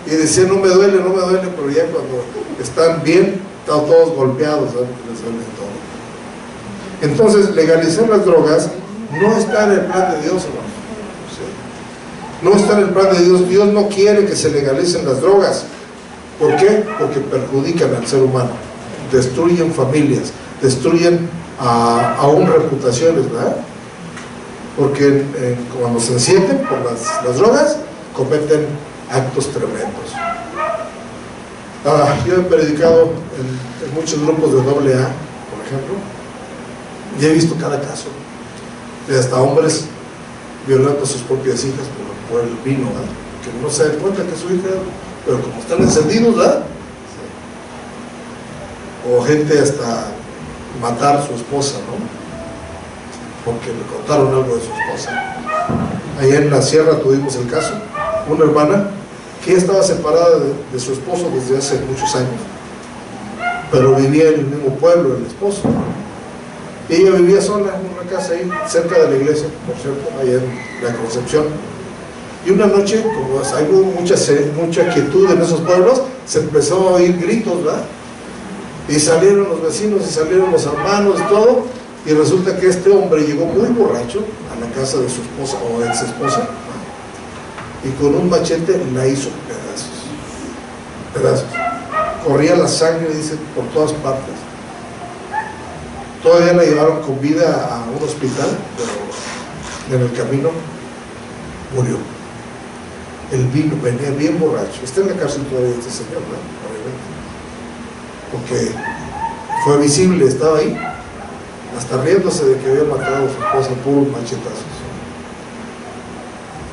Y decían: no me duele, pero ya cuando están bien, están todos golpeados, ¿verdad? Porque les duele todo. Entonces, legalizar las drogas no está en el plan de Dios, hermano. ¿Sí? No está en el plan de Dios. Dios no quiere que se legalicen las drogas. ¿Por qué? Porque perjudican al ser humano, destruyen familias, destruyen aún reputaciones, ¿verdad? Porque cuando se encienden por las drogas, cometen actos tremendos. Yo he predicado en muchos grupos de AA, por ejemplo, y he visto cada caso, de hasta hombres violando a sus propias hijas por el vino, ¿verdad? Que no se dan cuenta que es su hija, pero como están encendidos, ¿verdad? O gente hasta matar a su esposa, ¿no? Porque le contaron algo de su esposa. Allá en la sierra tuvimos el caso, una hermana que estaba separada de su esposo desde hace muchos años, pero vivía en el mismo pueblo, el esposo. Y ella vivía sola en una casa ahí, cerca de la iglesia, por cierto, allá en la Concepción. Y una noche, como hay mucha quietud en esos pueblos, se empezó a oír gritos, ¿verdad? Y salieron los vecinos, y salieron los hermanos y todo, y resulta que este hombre llegó muy borracho a la casa de su esposa o ex esposa, y con un machete la hizo pedazos. Corría la sangre, dice, por todas partes. Todavía la llevaron con vida a un hospital, pero en el camino murió. El vino, venía bien borracho. Está en la cárcel todavía este señor, ¿no? Porque fue visible, estaba ahí, hasta riéndose de que había matado a su esposa por puros machetazos.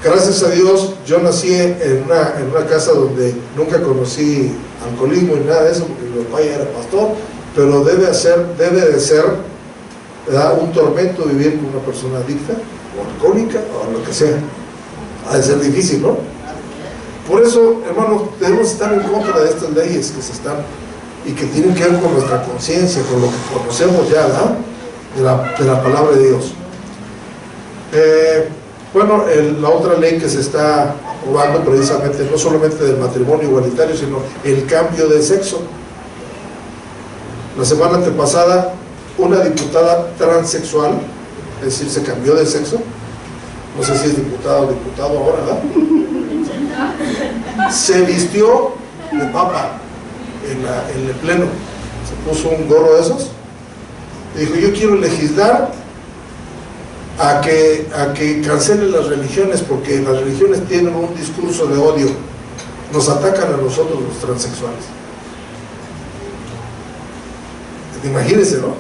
Gracias a Dios, yo nací en una casa donde nunca conocí alcoholismo ni nada de eso, porque mi papá ya era pastor, pero debe de ser, ¿verdad?, un tormento vivir con una persona adicta o alcohólica o lo que sea. Ha de ser difícil, ¿no? Por eso, hermanos, debemos estar en contra de estas leyes que se están y que tienen que ver con nuestra conciencia, con lo que conocemos ya, ¿verdad?, de la palabra de Dios. Bueno, la otra ley que se está aprobando precisamente, no solamente del matrimonio igualitario, sino el cambio de sexo. La semana antepasada, una diputada transexual, es decir, se cambió de sexo, no sé si es diputada o diputado ahora, ¿verdad?, se vistió de papa en el pleno, se puso un gorro de esos y dijo: yo quiero legislar a que cancelen las religiones, porque las religiones tienen un discurso de odio, nos atacan a nosotros los transexuales. Imagínense, ¿no?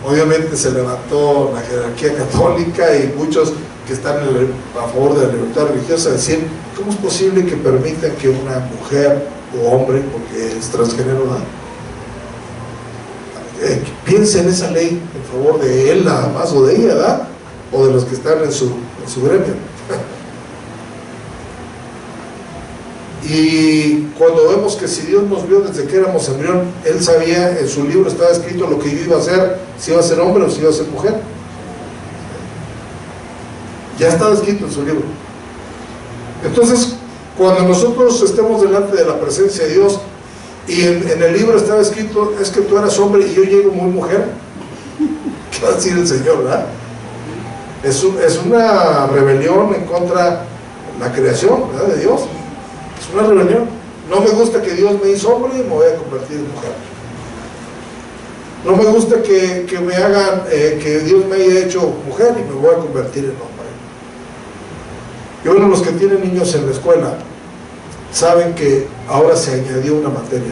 Obviamente se levantó la jerarquía católica y muchos que están a favor de la libertad religiosa, decir: ¿cómo es posible que permitan que una mujer o hombre, porque es transgénero, piense en esa ley en favor de él nada más, o de ella, ¿verdad? O de los que están en su gremio? Y cuando vemos que si Dios nos vio desde que éramos embrión, Él sabía, en su libro estaba escrito lo que yo iba a hacer, si iba a ser hombre o si iba a ser mujer. Ya estaba escrito en su libro. Entonces, cuando nosotros estemos delante de la presencia de Dios y en el libro estaba escrito: es que tú eras hombre y yo llego muy mujer, ¿qué va a decir el Señor, verdad? Es una rebelión en contra de la creación, ¿verdad?, de Dios. Es una rebelión. No me gusta que Dios me hizo hombre y me voy a convertir en mujer. No me gusta que me hagan, que Dios me haya hecho mujer y me voy a convertir en hombre. Y bueno, los que tienen niños en la escuela saben que ahora se añadió una materia,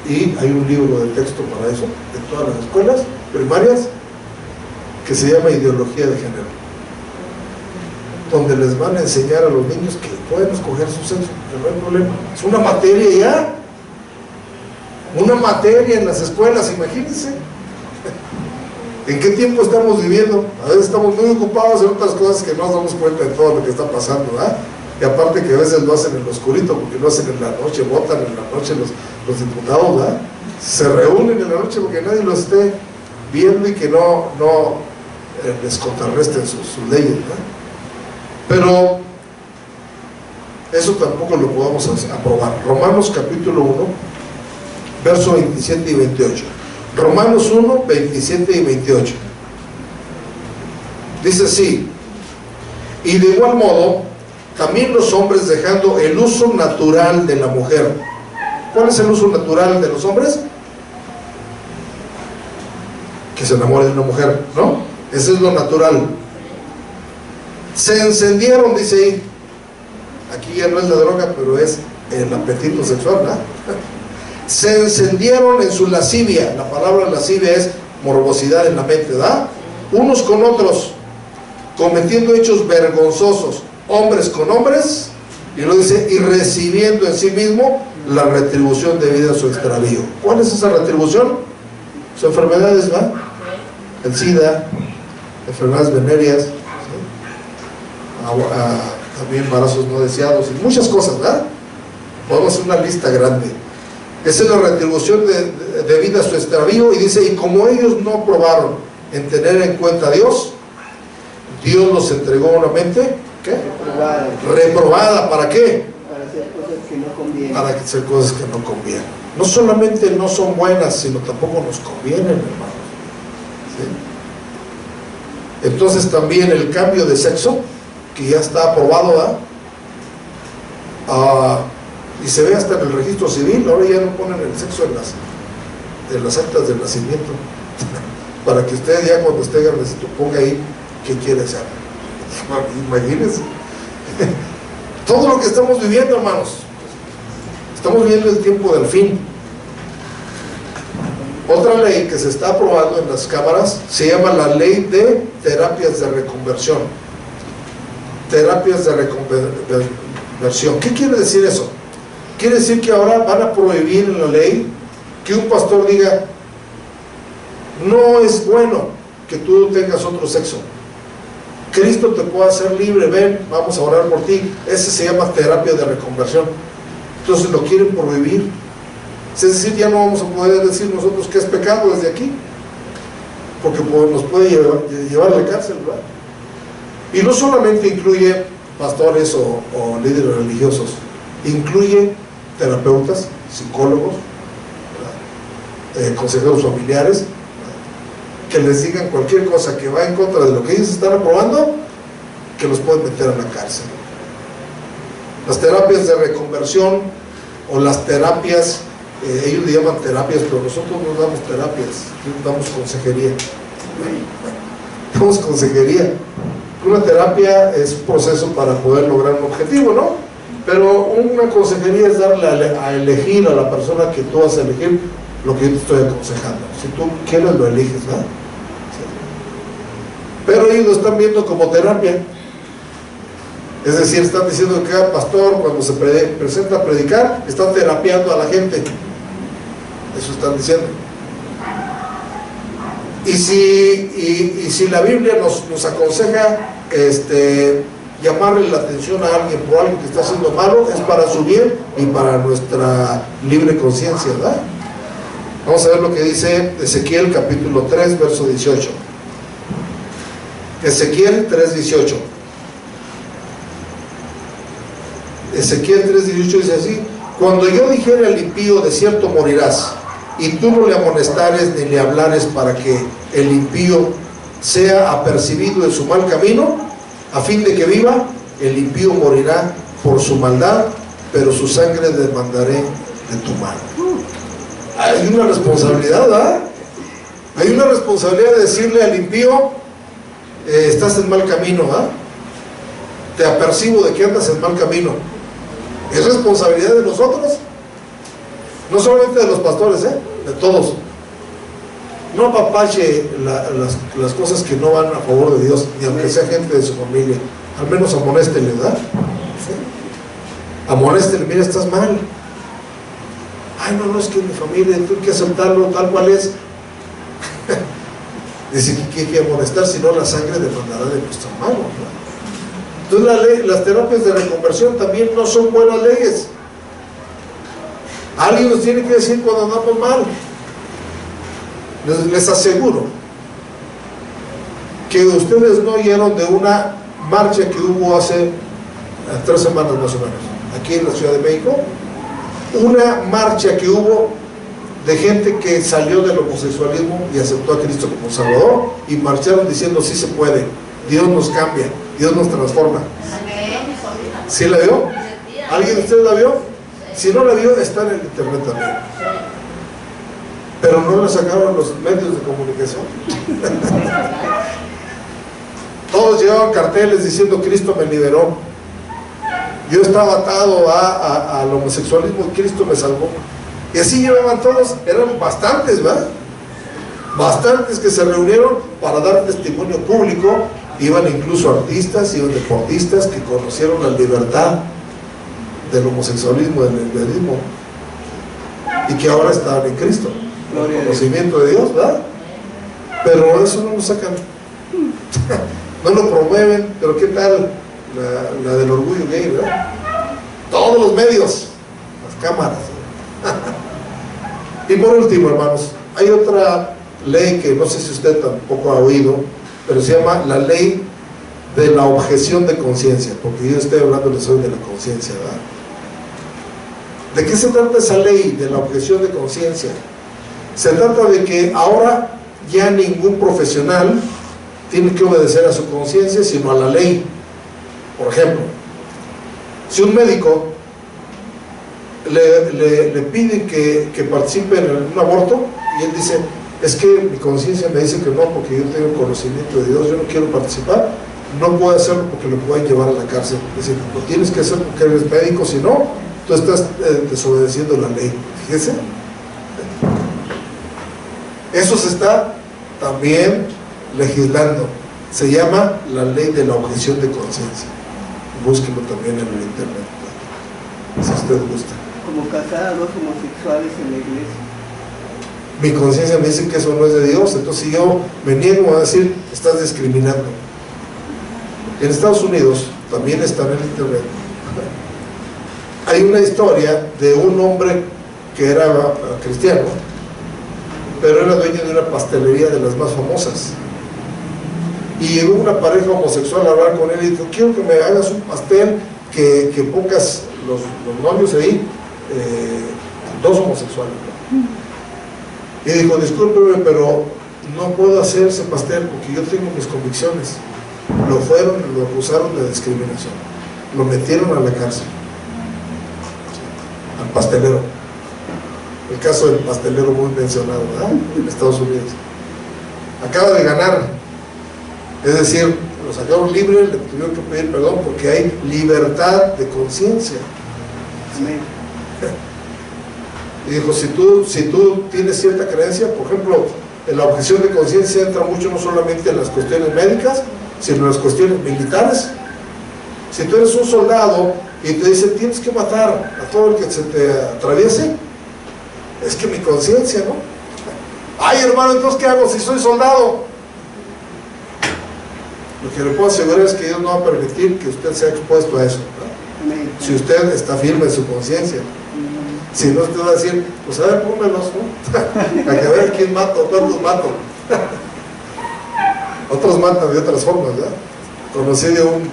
y hay un libro de texto para eso en todas las escuelas primarias, que se llama Ideología de Género, donde les van a enseñar a los niños que pueden escoger su sexo, que no hay problema. Es una materia ya, una materia en las escuelas, imagínense. ¿En qué tiempo estamos viviendo? A veces estamos muy ocupados en otras cosas que no nos damos cuenta de todo lo que está pasando, ¿verdad? Y aparte que a veces lo hacen en lo oscurito, porque lo hacen en la noche, votan en la noche los diputados, ¿verdad? Se reúnen en la noche porque nadie lo esté viendo y que no les contrarresten sus leyes, ¿verdad? Pero eso tampoco lo podemos aprobar. Romanos capítulo 1, verso 27 y 28. Romanos 1, 27 y 28. Dice así: y de igual modo, también los hombres, dejando el uso natural de la mujer. ¿Cuál es el uso natural de los hombres? Que se enamoren de una mujer, ¿no? Ese es lo natural. Se encendieron, dice ahí. Aquí ya no es la droga, pero es el apetito sexual, ¿verdad? Se encendieron en su lascivia. La palabra lascivia es morbosidad en la mente, ¿verdad? Unos con otros, cometiendo hechos vergonzosos, hombres con hombres, y lo dice: y recibiendo en sí mismo la retribución debida a su extravío. ¿Cuál es esa retribución? Sus enfermedades, ¿verdad? El SIDA, enfermedades venéreas, ¿sí? También embarazos no deseados y muchas cosas, ¿verdad? Podemos hacer una lista grande. Esa es la retribución debida a su extravío. Y dice: y como ellos no probaron en tener en cuenta a Dios, Dios los entregó a una mente, ¿qué? Reprobada. ¿Para qué? Para hacer cosas que no convienen. Para hacer cosas que no convienen. No solamente no son buenas, sino tampoco nos convienen, hermanos, ¿sí? Entonces también el cambio de sexo, que ya está aprobado, ¿verdad? Y se ve hasta en el registro civil. Ahora ya no ponen el sexo en las actas del nacimiento para que usted ya cuando esté grandecito ponga ahí qué quiere ser. Imagínense todo lo que estamos viviendo, hermanos. Estamos viviendo el tiempo del fin. Otra ley que se está aprobando en las cámaras se llama la ley de terapias de reconversión. Terapias de reconversión. ¿Qué quiere decir eso? Quiere decir que ahora van a prohibir en la ley que un pastor diga: no es bueno que tú tengas otro sexo, Cristo te puede hacer libre, ven, vamos a orar por ti. Ese se llama terapia de reconversión. Entonces lo quieren prohibir. Es decir, ya no vamos a poder decir nosotros que es pecado desde aquí, porque nos puede llevar a la cárcel, ¿verdad? Y no solamente incluye pastores o líderes religiosos, incluye terapeutas, psicólogos, consejeros familiares, ¿verdad?, que les digan cualquier cosa que va en contra de lo que ellos están aprobando, que los pueden meter a la cárcel. Las terapias de reconversión o las terapias ellos le llaman terapias, pero nosotros no damos terapias, damos consejería. Damos consejería. Una terapia es un proceso para poder lograr un objetivo, ¿no? Pero una consejería es darle a elegir a la persona que tú vas a elegir lo que yo te estoy aconsejando. Si tú quieres, lo eliges, ¿verdad? Sí. Pero ellos lo están viendo como terapia. Es decir, están diciendo que cada pastor, cuando se presenta a predicar, está terapiando a la gente. Eso están diciendo. Y si la Biblia nos aconseja llamarle la atención a alguien por algo que está haciendo malo, es para su bien y para nuestra libre conciencia, ¿verdad? Vamos a ver lo que dice Ezequiel capítulo 3, verso 18. Ezequiel 3, 18. Ezequiel 3, 18 dice así: cuando yo dijera al impío, de cierto morirás, y tú no le amonestares ni le hablares para que el impío sea apercibido de su mal camino, a fin de que viva, el impío morirá por su maldad, pero su sangre demandaré de tu mano. Hay una responsabilidad, ¿verdad? Hay una responsabilidad de decirle al impío, estás en mal camino, ¿verdad? Te apercibo de que andas en mal camino. Es responsabilidad de nosotros, no solamente de los pastores, de todos. No apapache las cosas que no van a favor de Dios, ni aunque sea gente de su familia. Al menos amonéstele, ¿verdad? ¿Sí? Amonéstele, mira, estás mal. Ay, no, es que mi familia, tú hay que aceptarlo tal cual es. Dice que hay que amonestar, si no la sangre demandará de nuestra mano, ¿no? Entonces las terapias de reconversión también no son buenas leyes. Alguien nos tiene que decir cuando andamos mal. Les aseguro que ustedes no oyeron de una marcha que hubo hace 3 semanas más o menos, aquí en la Ciudad de México. Una marcha que hubo de gente que salió del homosexualismo y aceptó a Cristo como Salvador, y marcharon diciendo: sí se puede, Dios nos cambia, Dios nos transforma. ¿Sí la vio? ¿Alguien de ustedes la vio? Si no la vio, está en el internet también. Pero no la sacaron los medios de comunicación. Todos llevaban carteles diciendo: Cristo me liberó, yo estaba atado al homosexualismo y Cristo me salvó. Y así llevaban todos, eran bastantes, ¿verdad? Bastantes que se reunieron para dar testimonio público. Iban incluso artistas, iban deportistas que conocieron la libertad del homosexualismo, del lesbianismo, y que ahora estaban en Cristo, el conocimiento de Dios, ¿verdad? Pero eso no lo sacan, no lo promueven. Pero ¿qué tal la del orgullo gay, ¿verdad? Todos los medios, las cámaras. Y por último, hermanos, hay otra ley que no sé si usted tampoco ha oído, pero se llama la ley de la objeción de conciencia, porque yo estoy hablándoles hoy de la conciencia, ¿verdad? ¿De qué se trata esa ley de la objeción de conciencia? Se trata de que ahora ya ningún profesional tiene que obedecer a su conciencia, sino a la ley. Por ejemplo, si un médico le pide que participe en un aborto y él dice: es que mi conciencia me dice que no, porque yo tengo conocimiento de Dios, yo no quiero participar, no puedo hacerlo porque lo pueden llevar a la cárcel. Es decir, lo tienes que hacer porque eres médico, si no, tú estás desobedeciendo la ley. Fíjese, eso se está también legislando. Se llama la ley de la objeción de conciencia. Búsquelo también en el internet, si usted gusta. Como casar a 2 homosexuales en la iglesia. Mi conciencia me dice que eso no es de Dios, entonces si yo me niego a decir, estás discriminando. En Estados Unidos también está en el internet. Hay una historia de un hombre que era cristiano, pero era dueño de una pastelería de las más famosas. Y llegó una pareja homosexual a hablar con él y dijo: quiero que me hagas un pastel, que pongas los novios ahí, 2 homosexuales. Y dijo: discúlpeme, pero no puedo hacer ese pastel porque yo tengo mis convicciones. Lo acusaron de discriminación, lo metieron a la cárcel, al pastelero. El caso del pastelero muy mencionado, ¿verdad? En Estados Unidos. Acaba de ganar, es decir, lo sacaron libre, le tuvieron que pedir perdón porque hay libertad de conciencia. Amén. Y dijo, si tú tienes cierta creencia, por ejemplo, en la objeción de conciencia entra mucho no solamente en las cuestiones médicas, sino en las cuestiones militares. Si tú eres un soldado y te dicen tienes que matar a todo el que se te atraviese, es que mi conciencia, ¿no? Ay, hermano, entonces ¿qué hago si soy soldado? Lo que le puedo asegurar es que Dios no va a permitir que usted sea expuesto a eso, ¿no? Amén. Si usted está firme en su conciencia. Si no, usted va a decir, pues a ver, pónmelos, ¿no? A que ver quién mato, cuántos mato. Otros matan de otras formas, ¿verdad? Conocí de un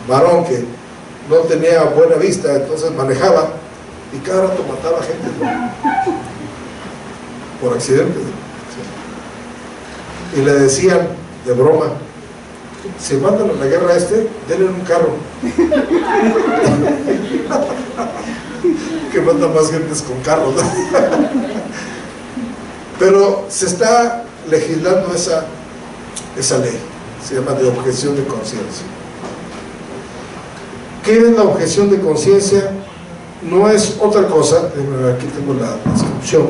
varón que no tenía buena vista, entonces manejaba y cada rato mataba gente, ¿no? Por accidentes. Y le decían de broma, si mandan a la guerra a denle un carro. Que matan más gentes con carros, ¿no? Pero se está legislando esa ley, se llama de objeción de conciencia. ¿Qué es la objeción de conciencia? No es otra cosa, aquí tengo la descripción.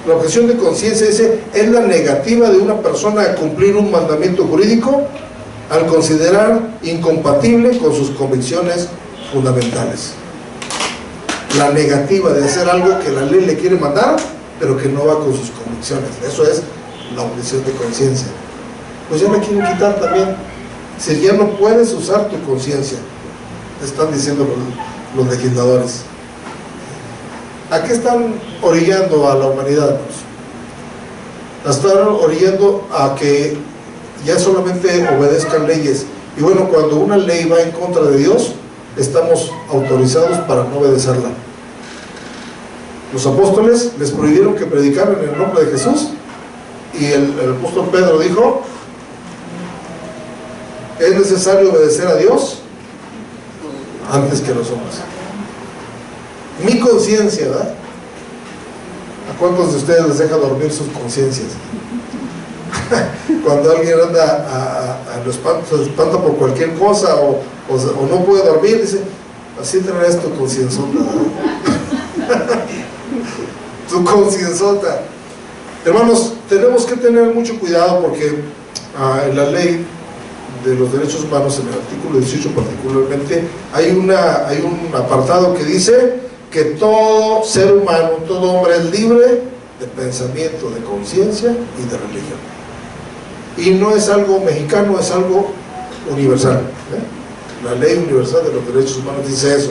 La objeción de conciencia es la negativa de una persona a cumplir un mandamiento jurídico al considerar incompatible con sus convicciones fundamentales. La negativa de hacer algo que la ley le quiere mandar, pero que no va con sus convicciones. Eso es la objeción de conciencia. Pues ya la quieren quitar también. Si ya no puedes usar tu conciencia, están diciendo los legisladores. ¿A qué están orillando a la humanidad? La están orillando a que ya solamente obedezcan leyes. Y bueno, cuando una ley va en contra de Dios, estamos autorizados para no obedecerla. Los apóstoles les prohibieron que predicaran en el nombre de Jesús, y el apóstol Pedro dijo, es necesario obedecer a Dios antes que a los hombres. Mi conciencia, ¿verdad? ¿A cuántos de ustedes les deja dormir sus conciencias? Cuando alguien anda lo espanta por cualquier cosa o no puede dormir, dice, así traes tu concienzota, tu concienzota. Hermanos, tenemos que tener mucho cuidado porque en la ley de los derechos humanos, en el artículo 18 particularmente, hay un apartado que dice que todo ser humano, todo hombre es libre de pensamiento, de conciencia y de religión. Y no es algo mexicano, es algo universal, ¿eh? La ley universal de los derechos humanos dice eso.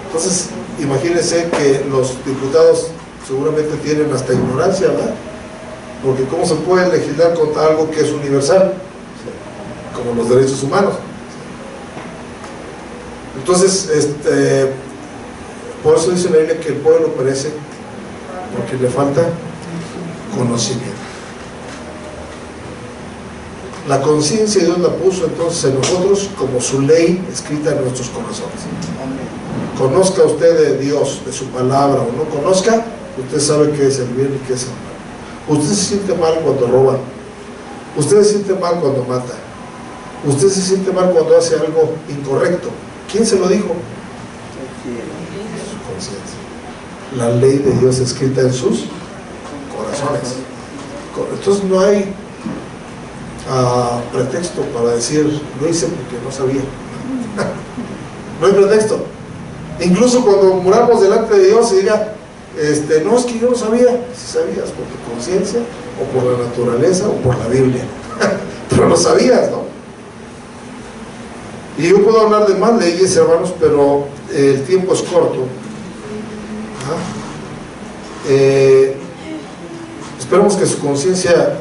Entonces, imagínense que los diputados seguramente tienen hasta ignorancia, ¿verdad? Porque ¿cómo se puede legislar contra algo que es universal? Como los derechos humanos. Entonces, por eso dice la Biblia que el pueblo perece porque le falta conocimiento. La conciencia Dios la puso entonces en nosotros como su ley escrita en nuestros corazones. Conozca usted de Dios, de su palabra, o no conozca, usted sabe qué es el bien y qué es el mal. Usted se siente mal cuando roba, usted se siente mal cuando mata, usted se siente mal cuando hace algo incorrecto. ¿Quién se lo dijo? Su conciencia. La ley de Dios escrita en sus corazones. Entonces no hay pretexto para decir, lo hice porque no sabía. No hay pretexto. Incluso cuando muramos delante de Dios y diga, no, es que yo no sabía. Si sabías por tu conciencia, o por la naturaleza, o por la Biblia. Pero lo sabías, ¿no? Y yo puedo hablar de más leyes, hermanos, pero el tiempo es corto. Esperemos que su conciencia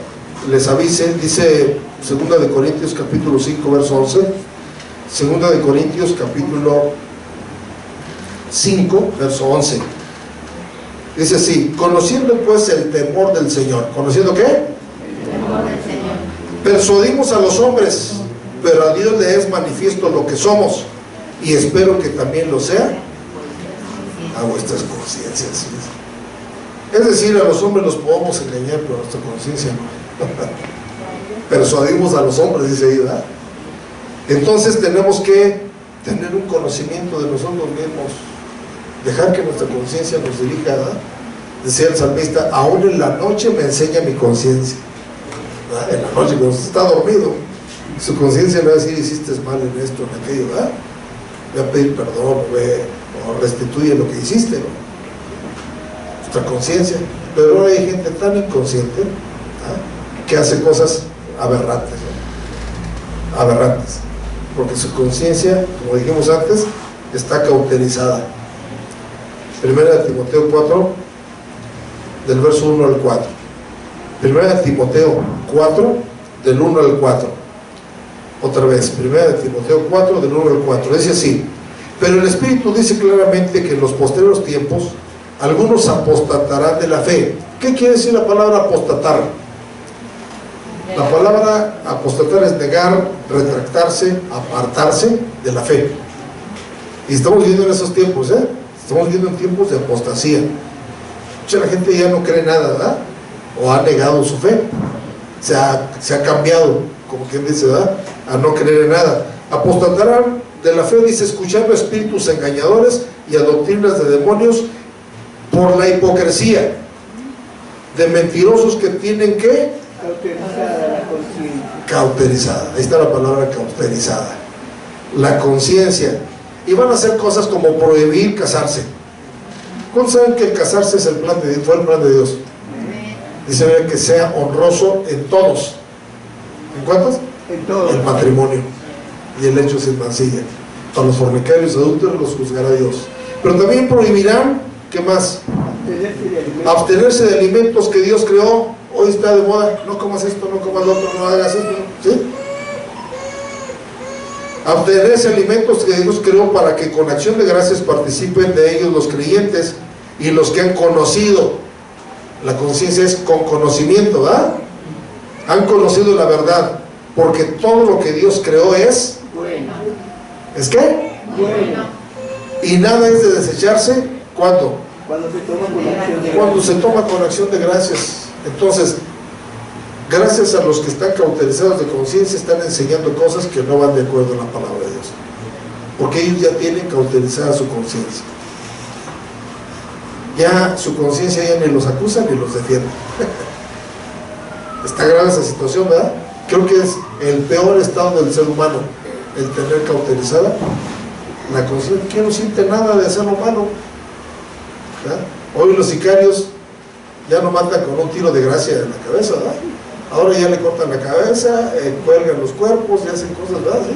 les avise. Dice 2 de Corintios capítulo 5 verso 11, 2 de Corintios capítulo 5 verso 11, dice así: conociendo pues el temor del Señor. ¿Conociendo qué? El temor del Señor. Persuadimos a los hombres, pero a Dios le es manifiesto lo que somos, y espero que también lo sea a vuestras conciencias. Es decir, a los hombres los podemos engañar, pero a nuestra conciencia no. Persuadimos a los hombres, dice ahí, ¿verdad? Entonces tenemos que tener un conocimiento de nosotros mismos, dejar que nuestra conciencia nos dirija, ¿verdad? Decía el salmista, aún en la noche me enseña mi conciencia. En la noche, cuando está dormido, su conciencia le va a decir, hiciste mal en esto, en aquello, ¿verdad? Voy a pedir perdón, o restituye lo que hiciste, ¿no? Nuestra conciencia. Pero ahora hay gente tan inconsciente, ¿verdad?, que hace cosas aberrantes, ¿no? Aberrantes, porque su conciencia, como dijimos antes, está cauterizada. Primera de Timoteo 4, del verso 1 al 4. Primera de Timoteo 4, del 1 al 4. Otra vez, Primera de Timoteo 4, del 1 al 4. Dice así: pero el Espíritu dice claramente que en los posteriores tiempos algunos apostatarán de la fe. ¿Qué quiere decir la palabra apostatar? La palabra apostatar es negar, retractarse, apartarse de la fe. Y estamos viviendo en esos tiempos, ¿eh? Estamos viviendo en tiempos de apostasía. Mucha gente ya no cree nada, ¿verdad? O ha negado su fe. Se ha cambiado, como quien dice, ¿verdad?, a no creer en nada. Apostatarán de la fe, dice, escuchando espíritus engañadores y a doctrinas de demonios, por la hipocresía de mentirosos que tienen que Cauterizada la conciencia. cauterizada. Ahí está la palabra cauterizada, la conciencia. Y van a hacer cosas como prohibir casarse. ¿Cuántos saben que el casarse es el plan de Dios? Fue el plan de Dios. Dice que sea honroso en todos. ¿En cuántos? En todo. El matrimonio y el hecho sin mancilla. A los fornicarios adúlteros los juzgará Dios. Pero también prohibirán, ¿qué más? Abstenerse de alimentos que Dios creó. Hoy está de moda, no comas esto, no comas lo otro, no hagas esto, ¿sí? Abstenerse de alimentos que Dios creó para que con acción de gracias participen de ellos los creyentes y los que han conocido. La conciencia es con conocimiento, ¿verdad? Han conocido la verdad, porque todo lo que Dios creó es bueno. ¿es qué? Bueno. Y nada es de desecharse. ¿Cuándo? Cuando se toma con acción de Cuando se toma con acción de gracias. Entonces, gracias a los que están cauterizados de conciencia, están enseñando cosas que no van de acuerdo a la palabra de Dios, porque ellos ya tienen cauterizada su conciencia. Ya su conciencia ya ni los acusa ni los defiende. Está grave esa situación, ¿verdad? Creo que es el peor estado del ser humano, el tener cauterizada la conciencia, que no siente nada de hacer lo malo, ¿verdad? Hoy los sicarios ya no matan con un tiro de gracia en la cabeza, ¿verdad? Ahora ya le cortan la cabeza, cuelgan los cuerpos y hacen cosas, ¿verdad? ¿Sí?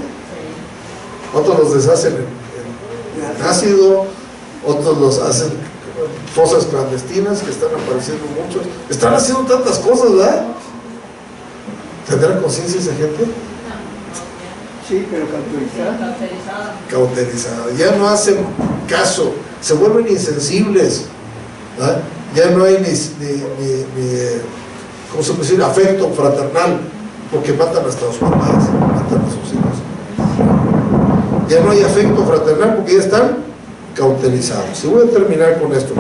Otros los deshacen en ácido, otros los hacen fosas clandestinas, que están apareciendo muchos. Están haciendo tantas cosas, ¿verdad? ¿Tendrá conciencia esa gente? Sí, pero cauterizada. Cauterizada. Ya no hacen caso, se vuelven insensibles, ¿verdad? Ya no hay ¿cómo se puede decir?, afecto fraternal, porque matan hasta a los papás, matan a sus hijos. Ya no hay afecto fraternal porque ya están cauterizados. Y voy a terminar con esto.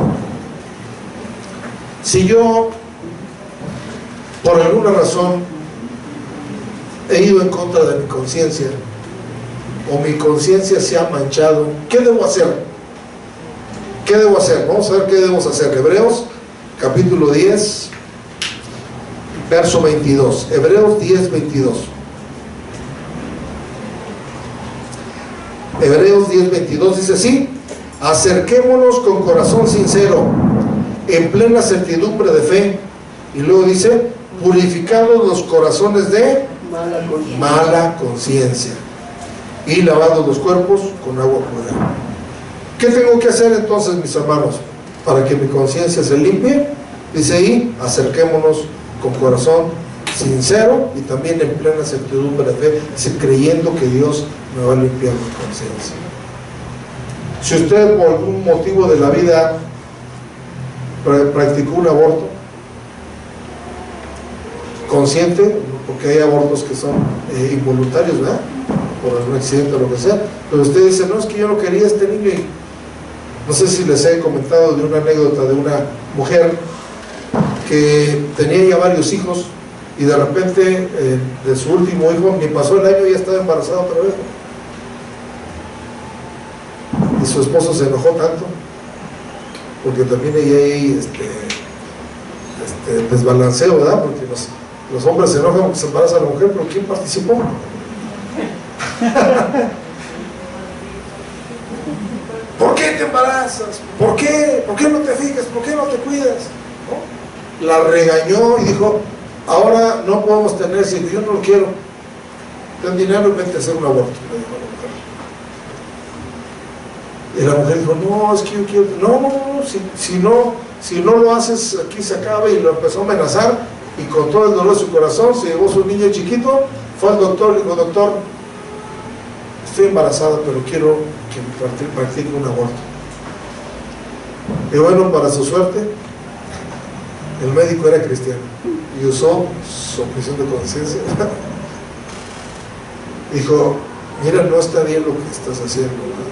Si yo, por alguna razón, he ido en contra de mi conciencia, o mi conciencia se ha manchado, ¿qué debo hacer? ¿Qué debo hacer? Vamos a ver qué debemos hacer. Hebreos capítulo 10, verso 22. Hebreos 10, 22. Hebreos 10, 22 dice así: acerquémonos con corazón sincero, en plena certidumbre de fe. Y luego dice: purificados los corazones de mala conciencia y lavados los cuerpos con agua pura. ¿Qué tengo que hacer entonces, mis hermanos, para que mi conciencia se limpie? Dice ahí: acerquémonos con corazón sincero y también en plena certidumbre de fe, creyendo que Dios me va a limpiar mi conciencia. Si usted por algún motivo de la vida practicó un aborto consciente, porque hay abortos que son involuntarios, ¿verdad? Por algún accidente o lo que sea, pero usted dice, no, es que yo no quería a este niño. Y no sé si les he comentado de una anécdota de una mujer que tenía ya varios hijos y de repente de su último hijo, ni pasó el año y ya estaba embarazada otra vez. Y su esposo se enojó tanto porque también hay desbalanceo, ¿verdad? Porque los hombres se enojan porque se embaraza la mujer, pero ¿quién participó? ¿Por qué te embarazas? ¿Por qué? ¿Por qué no te fijas? ¿Por qué no te cuidas? ¿No? La regañó y dijo, ahora no podemos tener, si yo no lo quiero, ten dinero y vente a hacer un aborto, le dijo a la mujer. Y la mujer dijo, no, es que yo quiero, no, si no lo haces, aquí se acaba. Y lo empezó a amenazar, y con todo el dolor de su corazón se llevó a su niño chiquito, fue al doctor, le dijo, doctor, estoy embarazada, pero quiero que practique un aborto. Y bueno, para su suerte, el médico era cristiano y usó su objeción de conciencia. Dijo, mira, no está bien lo que estás haciendo, ¿verdad?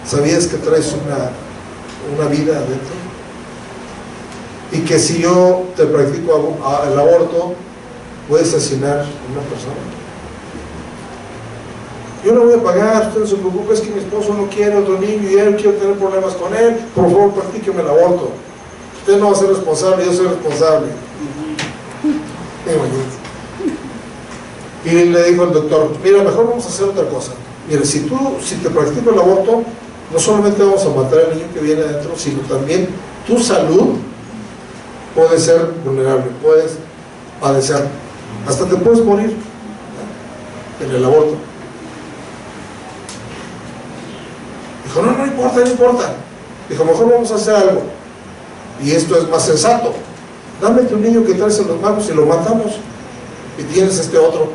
¿Sabías que traes una vida adentro? Y que si yo te practico el aborto, puedes asesinar a una persona. Yo no voy a pagar, usted no se preocupe, es que mi esposo no quiere otro niño y él quiere tener problemas con él, por favor practíqueme el aborto. Usted no va a ser responsable, yo soy responsable. Y le dijo el doctor, mira, mejor vamos a hacer otra cosa. Mira, si te practico el aborto, no solamente vamos a matar al niño que viene adentro, sino también tu salud puede ser vulnerable, puedes padecer, hasta te puedes morir en el aborto. Dijo, no importa. Dijo, mejor vamos a hacer algo, y esto es más sensato. Dame tu niño que traes en los manos y lo matamos, y tienes este otro,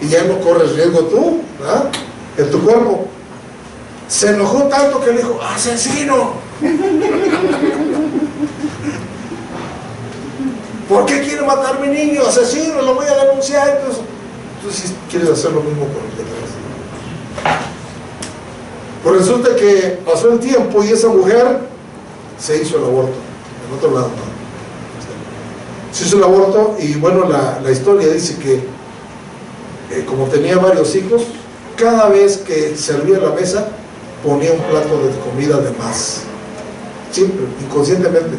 y ya no corres riesgo tú, ¿verdad? En tu cuerpo. Se enojó tanto que le dijo, ¡asesino! ¿Por qué quiere matar a mi niño? ¡Asesino! Lo voy a denunciar. Entonces quieres hacer lo mismo con el que traes. Pues resulta que pasó el tiempo y esa mujer se hizo el aborto en otro lado, ¿no? Se hizo el aborto y bueno, la historia dice que como tenía varios hijos, cada vez que servía la mesa ponía un plato de comida de más, siempre, inconscientemente.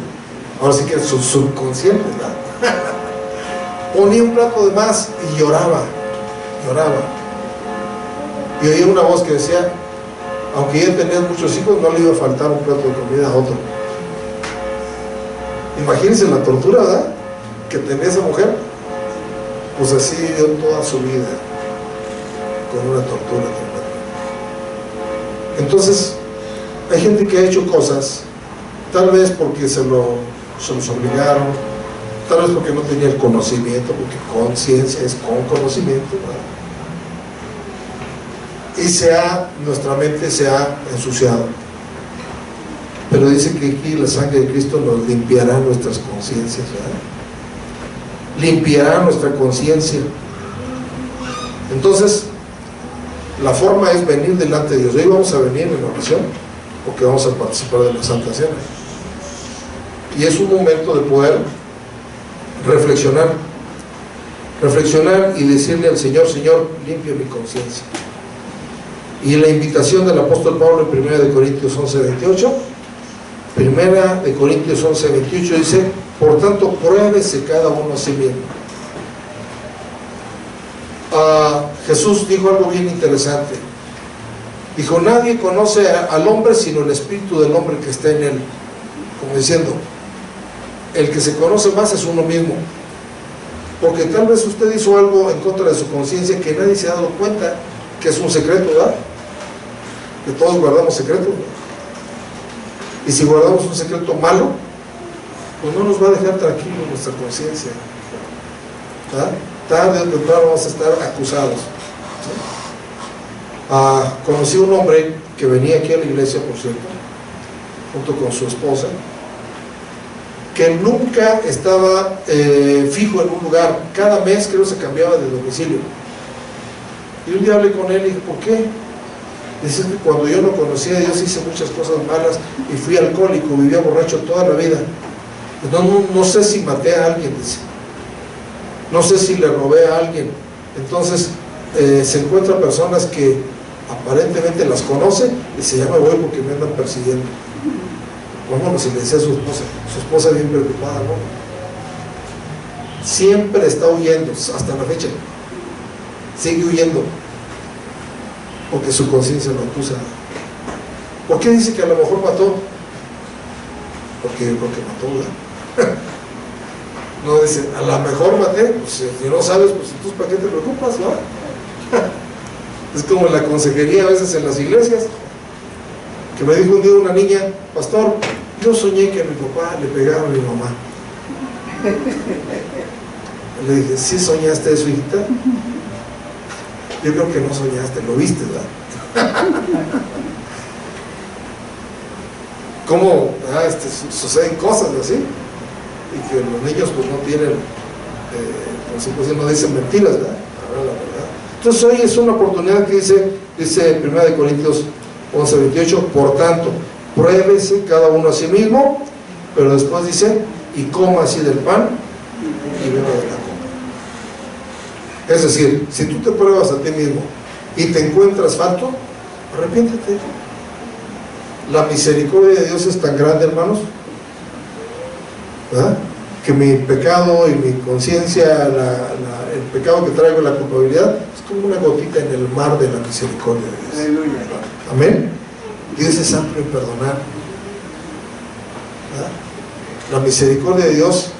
Ahora sí que es su subconsciente, ¿verdad? Ponía un plato de más y lloraba. Y oía una voz que decía, aunque ella tenía muchos hijos, no le iba a faltar un plato de comida a otro. Imagínense la tortura, ¿verdad?, que tenía esa mujer. Pues así vivió toda su vida, con una tortura tremenda. Entonces, hay gente que ha hecho cosas, tal vez porque se los obligaron, tal vez porque no tenía el conocimiento, porque conciencia es con conocimiento, ¿verdad? Y nuestra mente se ha ensuciado. Pero dice que aquí la sangre de Cristo nos limpiará nuestras conciencias, ¿verdad? Limpiará nuestra conciencia. Entonces, la forma es venir delante de Dios. Hoy vamos a venir en oración, porque vamos a participar de la Santa Cena. Y es un momento de poder reflexionar y decirle al Señor, Señor, limpia mi conciencia. Y la invitación del apóstol Pablo en 1 Corintios 11:28, 1 Corintios 11:28 dice, por tanto, pruébese cada uno a sí mismo. Jesús dijo algo bien interesante. Dijo, nadie conoce al hombre sino el espíritu del hombre que está en él. Como diciendo, el que se conoce más es uno mismo. Porque tal vez usted hizo algo en contra de su conciencia que nadie se ha dado cuenta, que es un secreto, ¿verdad? Que todos guardamos secretos, ¿verdad? Y si guardamos un secreto malo, pues no nos va a dejar tranquilos nuestra conciencia, ¿verdad? Tarde o temprano vamos a estar acusados, ¿sí? Conocí un hombre que venía aquí a la iglesia, por cierto, junto con su esposa, que nunca estaba fijo en un lugar. Cada mes creo se cambiaba de domicilio. Y un día hablé con él y dije, ¿por qué? Dice que cuando yo no conocía a Dios hice muchas cosas malas y fui alcohólico, vivía borracho toda la vida. No sé si maté a alguien, dice. No sé si le robé a alguien. Entonces se encuentran personas que aparentemente las conoce y se llama voy porque me andan persiguiendo. Vámonos, y le decía a su esposa bien preocupada, ¿no? Siempre está huyendo, hasta la fecha. Sigue huyendo, porque su conciencia lo acusa. ¿Por qué dice que a lo mejor mató? Porque yo creo que mató, ¿verdad? No dice, a lo mejor maté, pues si no sabes, pues entonces ¿para qué te preocupas, no? Es como en la consejería a veces en las iglesias, que me dijo un día una niña, pastor, yo soñé que a mi papá le pegaron a mi mamá. Le dije, ¿sí soñaste eso, hijita? Yo creo que no soñaste, lo viste, ¿verdad? ¿Cómo suceden cosas así? Y que los niños pues no tienen, pues no dicen mentiras, ¿verdad? La verdad. Entonces hoy es una oportunidad que dice 1 Corintios 11:28, por tanto, pruébese cada uno a sí mismo, pero después dice, y coma así del pan y beba de la copa. Es decir, si tú te pruebas a ti mismo y te encuentras falto, arrepiéntete. La misericordia de Dios es tan grande, hermanos, ¿verdad? Que mi pecado y mi conciencia, el pecado que traigo, la culpabilidad, es como una gotita en el mar de la misericordia de Dios. Aleluya. Amén. Dios es amplio en perdonar, ¿verdad? La misericordia de Dios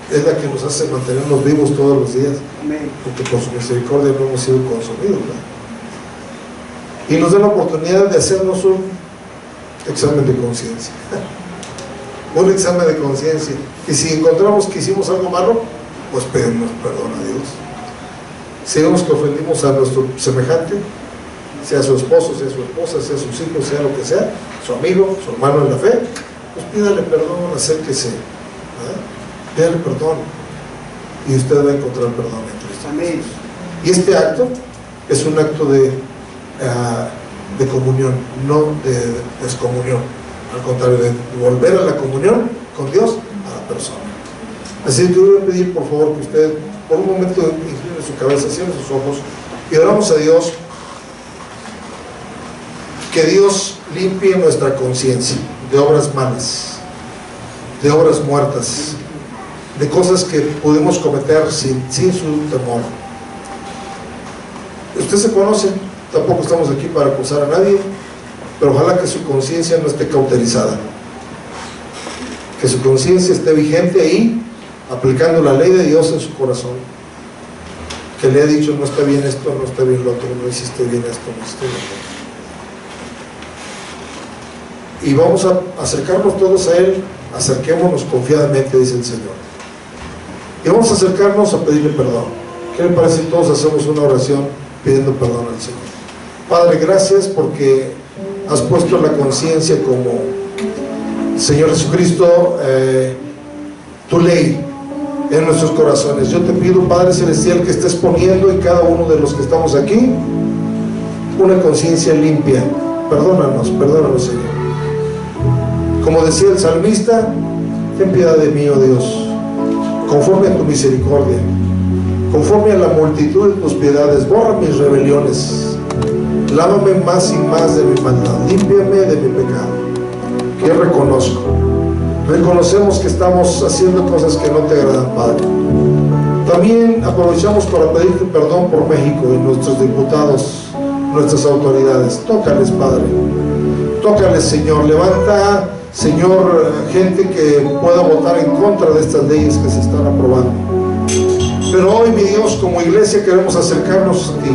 es la que nos hace mantenernos vivos todos los días. Amén. Porque por su misericordia no hemos sido consumidos, ¿verdad? Y nos da la oportunidad de hacernos un examen de conciencia. Un examen de conciencia. Y si encontramos que hicimos algo malo, pues pedimos perdón a Dios. Si vemos que ofendimos a nuestro semejante, sea su esposo, sea su esposa, sea sus hijos, sea lo que sea, su amigo, su hermano en la fe, pues pídale perdón, acérquese, ¿verdad? Pídale perdón y usted va a encontrar perdón en Cristo. Amén. Y este acto es un acto de comunión, no de descomunión. Al contrario, de volver a la comunión con Dios, a la persona. Así que yo voy a pedir por favor que usted por un momento incline su cabeza, cierre sus ojos y oramos a Dios, que Dios limpie nuestra conciencia de obras malas, de obras muertas, de cosas que pudimos cometer sin su temor. Usted se conoce, tampoco estamos aquí para acusar a nadie, pero ojalá que su conciencia no esté cauterizada, que su conciencia esté vigente ahí, aplicando la ley de Dios en su corazón, que le ha dicho no está bien esto, no está bien lo otro, no hiciste bien esto, no hiciste bien lo otro. Y vamos a acercarnos todos a Él, acerquémonos confiadamente, dice el Señor, y vamos a acercarnos a pedirle perdón. ¿Qué le parece si todos hacemos una oración pidiendo perdón al Señor? Padre, gracias porque has puesto la conciencia como, Señor Jesucristo, tu ley en nuestros corazones. Yo te pido, Padre Celestial, que estés poniendo en cada uno de los que estamos aquí una conciencia limpia. Perdónanos, Señor. Como decía el salmista, ten piedad de mí, oh Dios, conforme a tu misericordia, conforme a la multitud de tus piedades, borra mis rebeliones, lávame más y más de mi maldad, límpiame de mi pecado, que reconocemos que estamos haciendo cosas que no te agradan, Padre. También aprovechamos para pedirte perdón por México y nuestros diputados, nuestras autoridades. Tócales, Padre, tócales, Señor. Levanta, Señor, gente que pueda votar en contra de estas leyes que se están aprobando. Pero hoy, mi Dios, como iglesia queremos acercarnos a ti.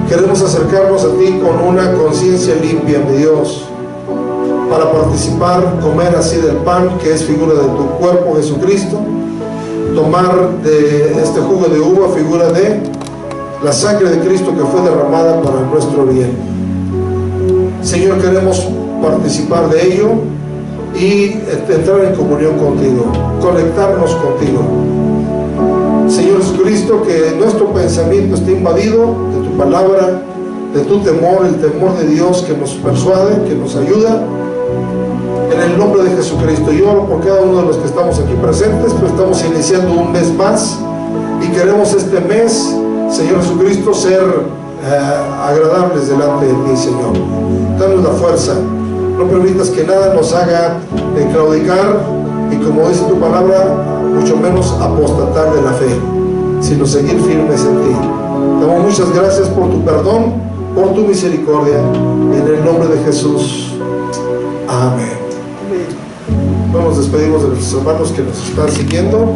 Queremos acercarnos a ti con una conciencia limpia, mi Dios, para participar, comer así del pan, que es figura de tu cuerpo, Jesucristo, tomar de este jugo de uva, figura de la sangre de Cristo que fue derramada para nuestro bien. Señor, queremos participar de ello y entrar en comunión contigo, conectarnos contigo. Señor Jesucristo, que nuestro pensamiento esté invadido de tu palabra, de tu temor, el temor de Dios que nos persuade, que nos ayuda. En el nombre de Jesucristo, yo oro por cada uno de los que estamos aquí presentes, pues estamos iniciando un mes más y queremos este mes, Señor Jesucristo, ser agradables delante de ti, Señor. Danos la fuerza, no permitas que nada nos haga claudicar y, como dice tu palabra, mucho menos apostatar de la fe, sino seguir firmes en ti. Te damos muchas gracias por tu perdón, por tu misericordia, en el nombre de Jesús. Amén. Nos despedimos de nuestros hermanos que nos están siguiendo.